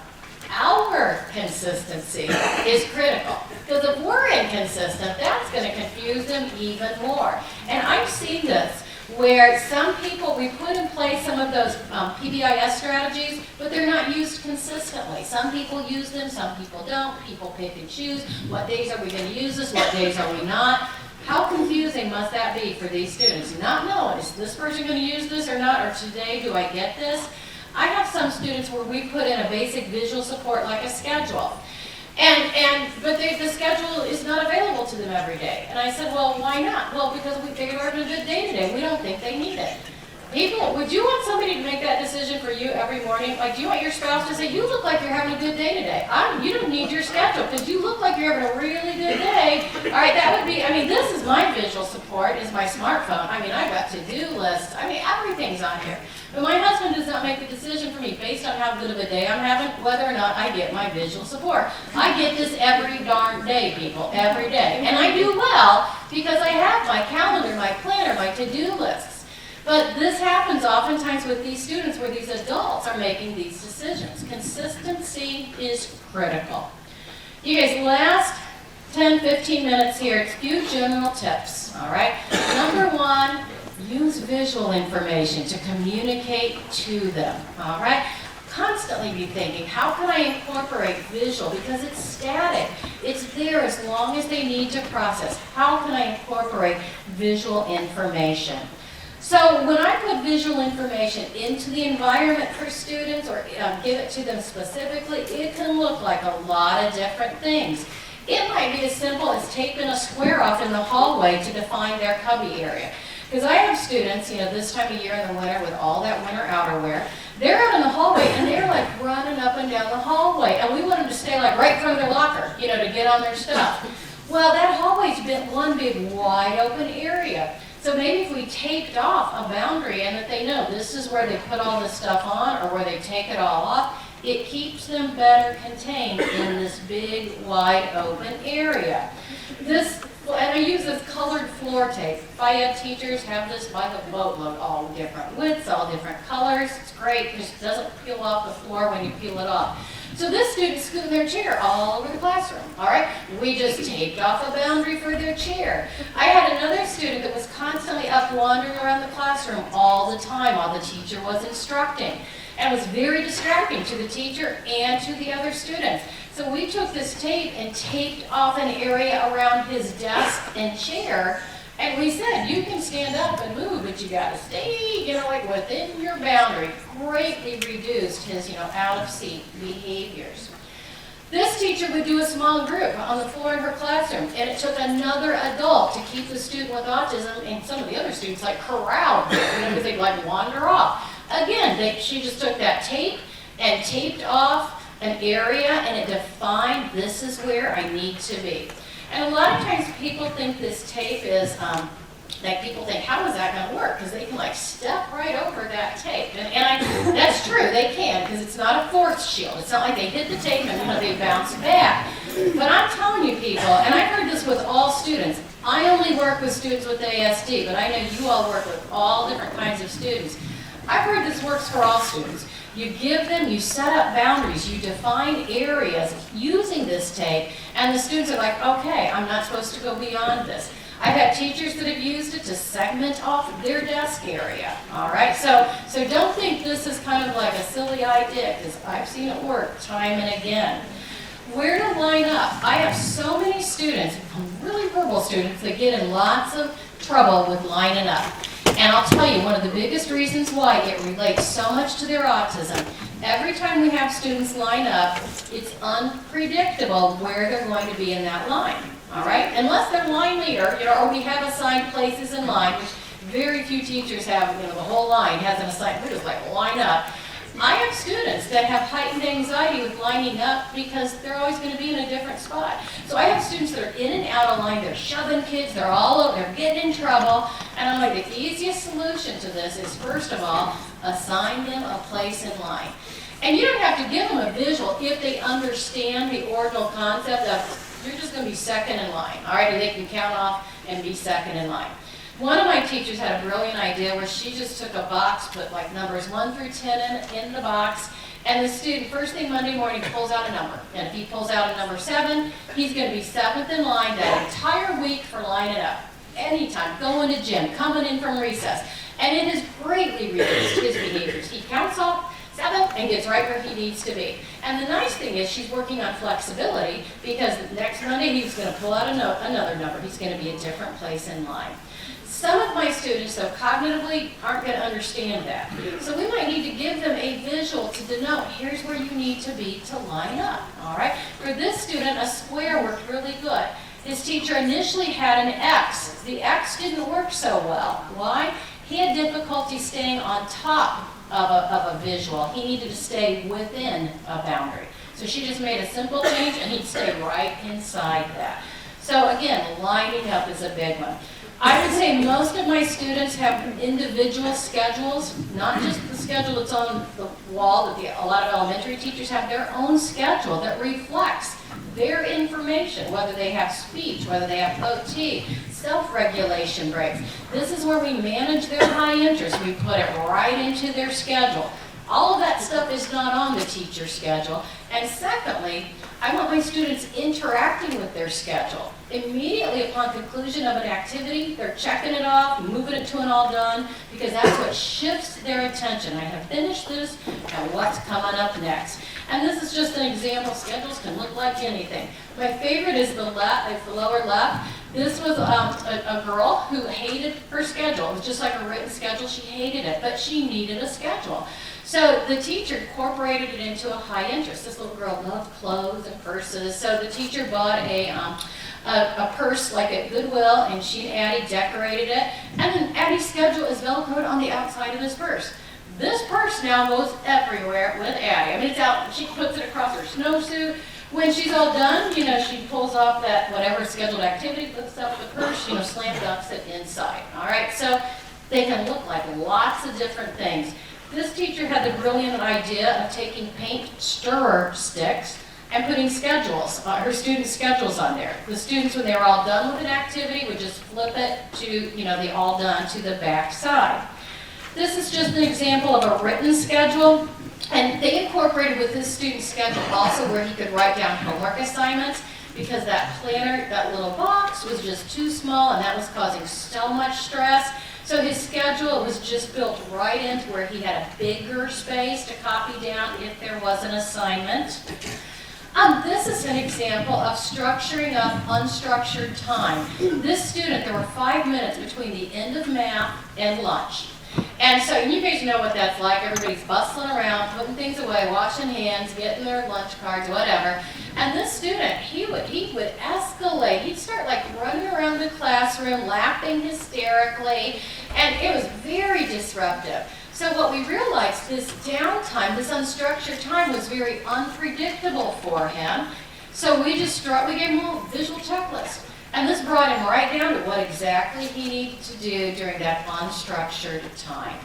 our consistency is critical. Because if we're inconsistent, that's going to confuse them even more. And I've seen this where some people, we put in place some of those PBIS strategies, but they're not used consistently. Some people use them, some people don't. People pick and choose. What days are we going to use this? What days are we not? How confusing must that be for these students? Not knowing, is this person going to use this or not? Or today, do I get this? I have some students where we put in a basic visual support like a schedule. But the schedule is not available to them every day. And I said, well, why not? Well, because they are having a good day today. We don't think they need it. People, would you want somebody to make that decision for you every morning? Like, do you want your spouse to say, you look like you're having a good day today? You don't need your schedule because you look like you're having a really good day. All right, that would be, this is my visual support, is my smartphone. I've got to-do lists. Everything's on here. But my husband does not make the decision for me based on how good of a day I'm having, whether or not I get my visual support. I get this every darn day, people, every day. And I do well because I have my calendar, my planner, my to-do lists. But this happens oftentimes with these students where these adults are making these decisions. Consistency is critical. You guys, last 10, 15 minutes here, a few general tips, all right? Number one, use visual information to communicate to them, all right? Constantly be thinking, how can I incorporate visual? Because it's static. It's there as long as they need to process. How can I incorporate visual information? So when I put visual information into the environment for students or give it to them specifically, it can look like a lot of different things. It might be as simple as taping a square off in the hallway to define their cubby area. Because I have students, this time of year in the winter with all that winter outerwear, they're out in the hallway and they're down the hallway, and we want them to stay like right in front of their locker, you know, to get on their stuff. Well, that hallway's been one big wide open area. So maybe if we taped off a boundary and that they know this is where they put all this stuff on or where they take it all off, it keeps them better contained in this big, wide open area. This, and I use this colored floor tape. FIAD teachers have this by the boatload, all different widths, all different colors. It's great because it doesn't peel off the floor when you peel it off. So this student's scooting their chair all over the classroom, all right? We just taped off a boundary for their chair. I had another student that was constantly up wandering around the classroom all the time while the teacher was instructing. And it was very distracting to the teacher and to the other students. So we took this tape and taped off an area around his desk and chair, and we said, you can stand up and move, but you gotta stay, you know, like within your boundary. Greatly reduced his, you know, out of seat behaviors. This teacher would do a small group on the floor in her classroom, and it took another adult to keep the student with autism and some of the other students like corralled, you know, because they'd like wander off. Again, she just took that tape and taped off an area, and it defined this is where I need to be. And a lot of times people think this tape is, like people think, how is that going to work? Because they can like step right over that tape. And that's true, they can, because it's not a force shield. It's not like they hit the tape and you know, they bounce back. But I'm telling you people, and I've heard this with all students, I only work with students with ASD, but I know you all work with all different kinds of students. I've heard this works for all students. You give them, you set up boundaries, you define areas using this tape, and the students are like, okay, I'm not supposed to go beyond this. I've had teachers that have used it to segment off their desk area, all right? So don't think this is kind of like a silly idea, because I've seen it work time and again. Where to line up? I have so many students, really verbal students, that get in lots of trouble with lining up. And I'll tell you, one of the biggest reasons why it relates so much to their autism, every time we have students line up, it's unpredictable where they're going to be in that line, all right? Unless they're line leader, you know, or we have assigned places in line, which very few teachers have, you know, the whole line has an assigned, we're just like line up. I have students that have heightened anxiety with lining up because they're always going to be in a different spot. So I have students that are in and out of line, they're shoving kids, they're all over, they're getting in trouble. And I'm like, the easiest solution to this is, first of all, assign them a place in line. And you don't have to give them a visual if they understand the ordinal concept of you're just going to be second in line, all right? And they can count off and be second in line. One of my teachers had a brilliant idea where she just took a box, put like numbers 1 through 10 in the box, and the student, first thing Monday morning, pulls out a number. And if he pulls out a number 7, he's going to be 7th in line that entire week for lining up. Anytime, going to gym, coming in from recess. And it has greatly reduced his behaviors. He counts off 7 and gets right where he needs to be. And the nice thing is she's working on flexibility because next Monday he's going to pull out another number. He's going to be a different place in line. Some of my students, though, cognitively aren't going to understand that. So we might need to give them a visual to denote, here's where you need to be to line up, all right? For this student, a square worked really good. His teacher initially had an X. The X didn't work so well. Why? He had difficulty staying on top of a visual. He needed to stay within a boundary. So she just made a simple change, and he'd stay right inside that. So again, lining up is a big one. I would say most of my students have individual schedules, not just the schedule that's on the wall that a lot of elementary teachers have, their own schedule that reflects their information, whether they have speech, whether they have OT, self-regulation breaks. This is where we manage their high interest. We put it right into their schedule. All of that stuff is not on the teacher's schedule. And secondly, I want my students interacting with their schedule. Immediately upon conclusion of an activity, they're checking it off, moving it to an all done, because that's what shifts their attention. I have finished this, and what's coming up next? And this is just an example. Schedules can look like anything. My favorite is the lower left. This was a girl who hated her schedule. It was just like a written schedule. She hated it, but she needed a schedule. So the teacher incorporated it into a high interest. This little girl loved clothes and purses, so the teacher bought a purse like at Goodwill, and she and Addie decorated it. And then Addie's schedule is Velcroed on the outside of this purse. This purse course, now goes everywhere with Addie. I mean, it's out, she puts it across her snowsuit. When she's all done, you know, she pulls off that whatever scheduled activity, lifts up the purse, you know, slam dunks it inside. All right, so they can look like lots of different things. This teacher had the brilliant idea of taking paint stirrer sticks and putting schedules, her students' schedules on there. The students, when they were all done with an activity, would just flip it to, you know, the all done to the back side. This is just an example of a written schedule, and they incorporated with this student's schedule also where he could write down homework assignments, because that planner, that little box was just too small and that was causing so much stress. So his schedule was just built right into where he had a bigger space to copy down if there was an assignment. This is an example of structuring up unstructured time. This student, there were 5 minutes between the end of math and lunch. And so you guys know what that's like. Everybody's bustling around, putting things away, washing hands, getting their lunch cards, whatever. And this student, he would escalate. He'd start like running around the classroom, laughing hysterically, and it was very disruptive. So what we realized, this downtime, this unstructured time was very unpredictable for him. So we gave him a visual checklist. And this brought him right down to what exactly he needed to do during that unstructured time.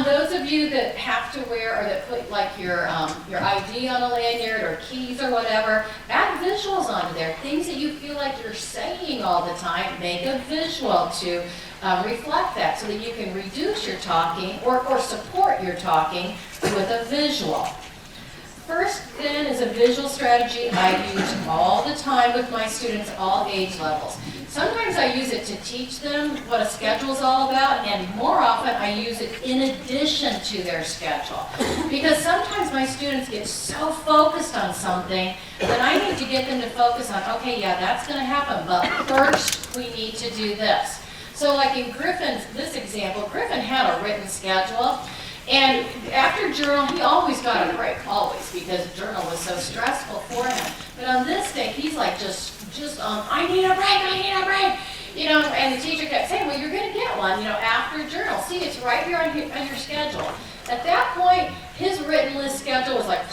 Those of you that have to wear or that put like your ID on a lanyard or keys or whatever, add visuals onto there. Things that you feel like you're saying all the time, make a visual to reflect that so that you can reduce your talking or support your talking with a visual. First, then, is a visual strategy I use all the time with my students, all age levels. Sometimes I use it to teach them what a schedule is all about, and more often I use it in addition to their schedule. Because sometimes my students get so focused on something that I need to get them to focus on, okay, yeah, that's going to happen, but first we need to do this. So like in this example, Griffin had a written schedule. And after journal, he always got a break, always, because journal was so stressful for him. But on this day, he's like I need a break, you know, and the teacher kept saying, well, you're going to get one, you know, after journal. See, it's right here on your schedule. At that point, his written list schedule was like,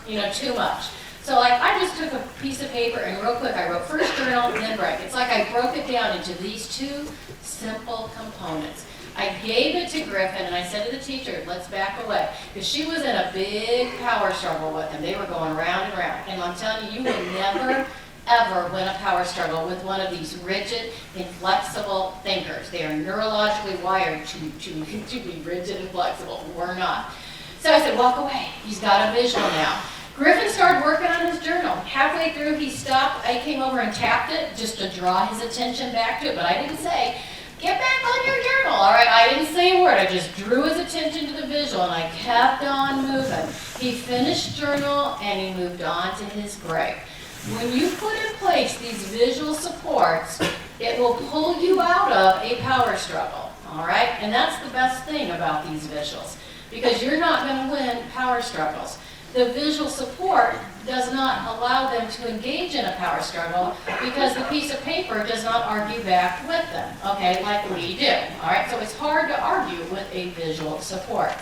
you know, too much. So like I just took a piece of paper and real quick, I wrote first journal, then break. It's like I broke it down into these two simple components. I gave it to Griffin and I said to the teacher, let's back away. Because she was in a big power struggle with him. They were going round and round. And I'm telling you, you will never, ever win a power struggle with one of these rigid, inflexible thinkers. They are neurologically wired to be rigid and flexible. We're not. So I said, walk away. He's got a visual now. Griffin started working on his journal. Halfway through, he stopped. I came over and tapped it just to draw his attention back to it. But I didn't say, get back on your journal, all right? I didn't say a word. I just drew his attention to the visual, and I kept on moving. He finished journal, and he moved on to his break. When you put in place these visual supports, it will pull you out of a power struggle, all right? And that's the best thing about these visuals, because you're not going to win power struggles. The visual support does not allow them to engage in a power struggle because the piece of paper does not argue back with them, okay, like we do, all right? So it's hard to argue with a visual support.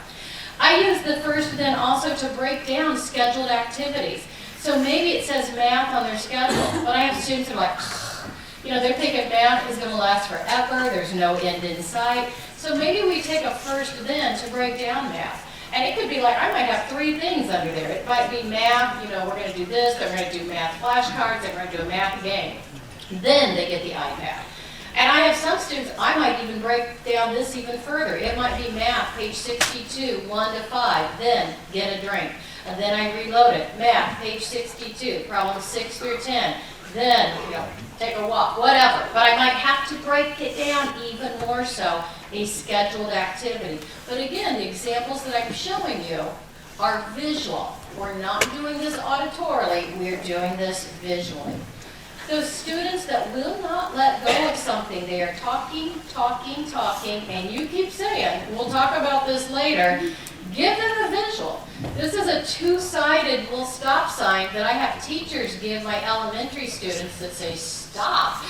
I use the first then also to break down scheduled activities. So maybe it says math on their schedule, but I have students that are like, you know, they're thinking math is going to last forever, there's no end in sight. So maybe we take a first then to break down math. And it could be like, I might have 3 things under there. It might be math, you know, we're going to do this, then we're going to do math flashcards, then we're going to do a math game. Then they get the iPad. And I have some students, I might even break down this even further. It might be math, page 62, 1 to 5, then get a drink. And then I reload it. Math, page 62, problems 6 through 10. Then, you know, take a walk, whatever. But I might have to break it down even more so, a scheduled activity. But again, the examples that I'm showing you are visual. We're not doing this auditorily, we're doing this visually. Those students that will not let go of something, they are talking, and you keep saying, we'll talk about this later, give them a visual. This is a 2-sided little stop sign that I have teachers give my elementary students that say, stop.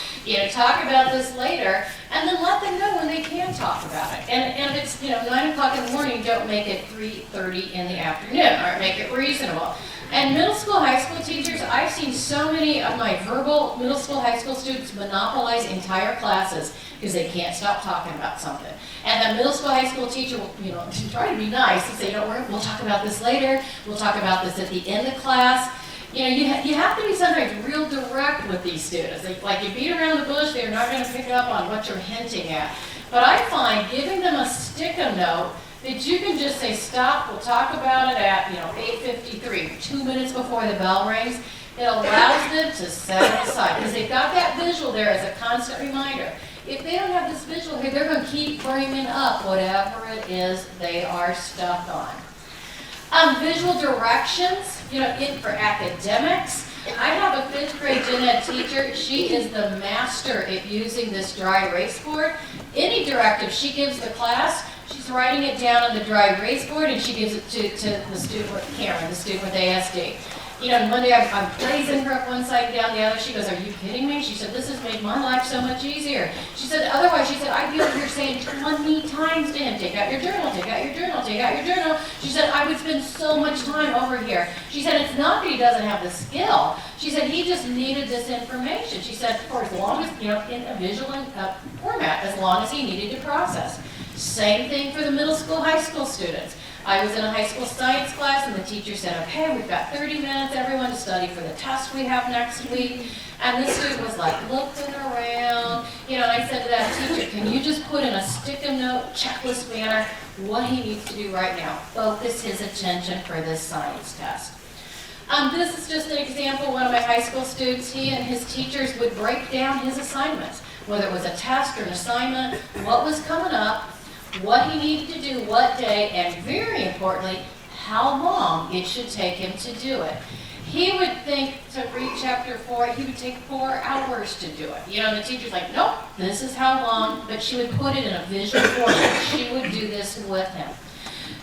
Talk about this later, and then let them know when they can talk about it. And if it's, 9 o'clock in the morning, don't make it 3:30 in the afternoon, or make it reasonable. And middle school, high school teachers, I've seen so many of my verbal middle school, high school students monopolize entire classes because they can't stop talking about something. And the middle school, high school teacher will, try to be nice and say, we'll talk about this later, we'll talk about this at the end of class. You have to be sometimes real direct with these students. Like you beat around the bush, they're not going to pick up on what you're hinting at. But I find giving them a stick-a note that you can just say, stop, we'll talk about it at, 8:53, 2 minutes before the bell rings. It allows them to set it aside because they've got that visual there as a constant reminder. If they don't have this visual here, they're going to keep bringing up whatever it is they are stuck on. Visual directions, for academics. I have a 5th grade gen ed teacher. She is the master at using this dry erase board. Any directive she gives the class, she's writing it down on the dry erase board and she gives it to the student with Karen, the student with ASD. And one day I'm praising her up one side and down the other. She goes, "Are you kidding me?" She said, "This has made my life so much easier." She said, "Otherwise," she said, "I'd be over here saying 20 times to him, take out your journal, take out your journal, take out your journal." She said, "I would spend so much time over here." She said, "It's not that he doesn't have the skill." She said, "He just needed this information." She said, "For as long as, in a visual format, as long as he needed to process." Same thing for the middle school, high school students. I was in a high school science class and the teacher said, "Okay, we've got 30 minutes, everyone to study for the test we have next week." And this student was like looking around, and I said to that teacher, "Can you just put in a stick-a-note checklist manner what he needs to do right now? Focus his attention for this science test." This is just an example. One of my high school students, he and his teachers would break down his assignments, whether it was a test or an assignment, what was coming up, what he needed to do, what day, and very importantly, how long it should take him to do it. He would think to read chapter 4, he would take 4 hours to do it. And the teacher's like, "Nope, this is how long," but she would put it in a visual format. She would do this with him.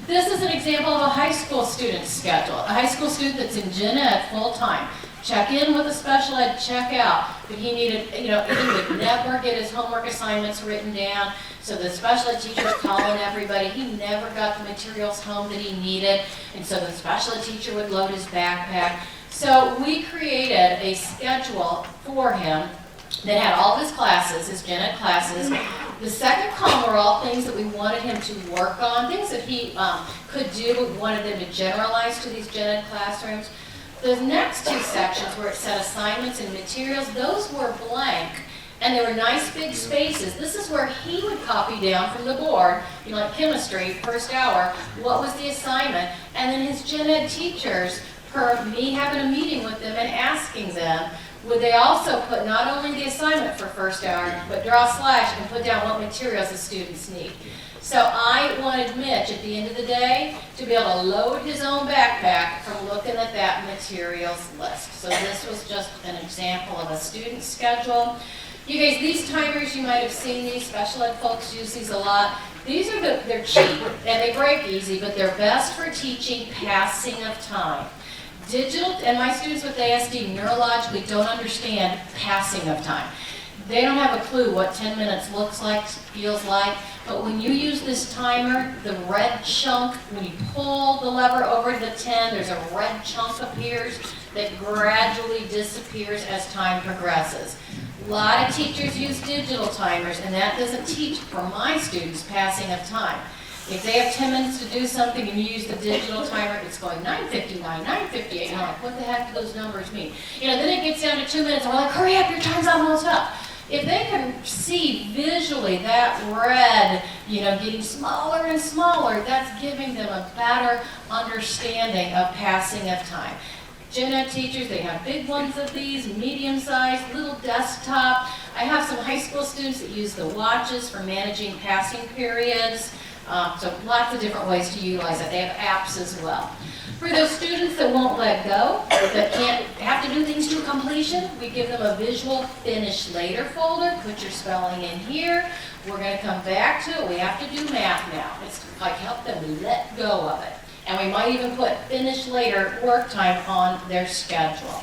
This is an example of a high school student's schedule. A high school student that's in gen ed full time. Check in with a special ed, check out. But he needed, he would never get his homework assignments written down. So the special ed teacher's calling everybody. He never got the materials home that he needed. And so the special ed teacher would load his backpack. So we created a schedule for him that had all of his classes, his gen ed classes. The second column were all things that we wanted him to work on, things that he could do. We wanted them to generalize to these gen ed classrooms. The next 2 sections where it said assignments and materials, those were blank. And there were nice big spaces. This is where he would copy down from the board, like chemistry, first hour, what was the assignment. And then his gen ed teachers, per me having a meeting with them and asking them, would they also put not only the assignment for first hour, but draw a slash and put down what materials the students need. So I wanted Mitch, at the end of the day, to be able to load his own backpack from looking at that materials list. So this was just an example of a student schedule. You guys, these timers, you might have seen these. Special ed folks use these a lot. These are they're cheap and they break easy, but they're best for teaching passing of time. Digital, and my students with ASD neurologically don't understand passing of time. They don't have a clue what 10 minutes looks like, feels like, but when you use this timer, the red chunk, when you pull the lever over to the 10, there's a red chunk appears that gradually disappears as time progresses. A lot of teachers use digital timers, and that doesn't teach, for my students, passing of time. If they have 10 minutes to do something and you use the digital timer, it's going 9:59, 9:58. And I'm like, what the heck do those numbers mean? Then it gets down to 2 minutes. I'm like, hurry up, your time's almost up. If they can see visually that red, getting smaller and smaller, that's giving them a better understanding of passing of time. Gen ed teachers, they have big ones of these, medium-sized, little desktop. I have some high school students that use the watches for managing passing periods. So lots of different ways to utilize it. They have apps as well. For those students that won't let go, that can't have to do things to completion, we give them a visual finish later folder. Put your spelling in here. We're going to come back to it. We have to do math now. It's like help them let go of it. And we might even put finish later work time on their schedule.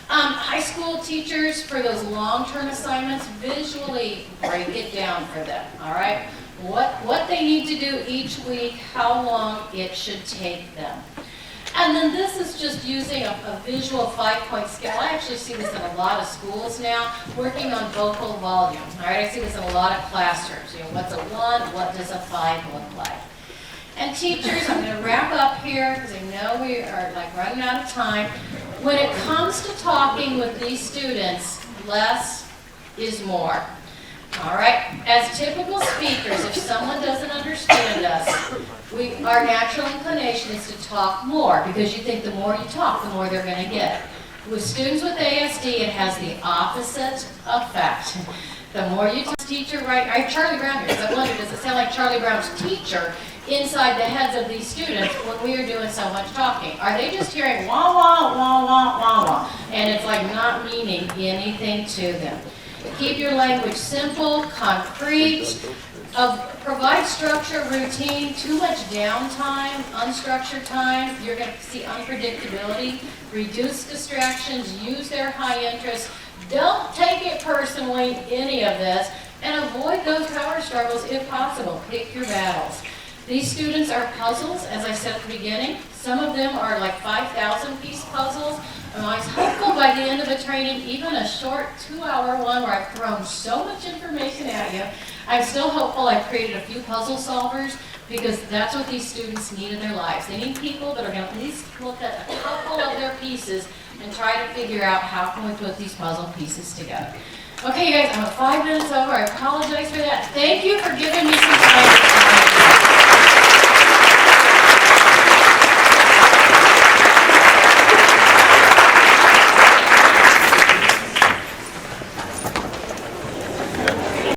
High school teachers, for those long-term assignments, visually break it down for them, all right? What they need to do each week, how long it should take them. And then this is just using a visual 5-point scale. I actually see this in a lot of schools now, working on vocal volume. All right, I see this in a lot of classrooms. You know, what's a 1, what does a 5 look like? And teachers, I'm going to wrap up here because I know we are like running out of time. When it comes to talking with these students, less is more. All right, as typical speakers, if someone doesn't understand us, our natural inclination is to talk more because you think the more you talk, the more they're going to get. With students with ASD, it has the opposite effect. The more you talk, teacher, right? I have Charlie Brown here, because I wonder, does it sound like Charlie Brown's teacher inside the heads of these students when we are doing so much talking? Are they just hearing wah, wah, wah, wah, wah, wah, and it's like not meaning anything to them? Keep your language simple, concrete, provide structure, routine. Too much downtime, unstructured time, you're going to see unpredictability. Reduce distractions, use their high interest. Don't take it personally, any of this, and avoid those power struggles if possible. Pick your battles. These students are puzzles, as I said at the beginning. Some of them are like 5,000-piece puzzles. I'm always hopeful by the end of the training, even a short 2-hour one where I've thrown so much information at you, I'm still hopeful I've created a few puzzle solvers because that's what these students need in their lives. They need people that are going to at least look at a couple of their pieces and try to figure out how can we put these puzzle pieces together. Okay, you guys, I'm 5 minutes over. I apologize for that. Thank you for giving me some time.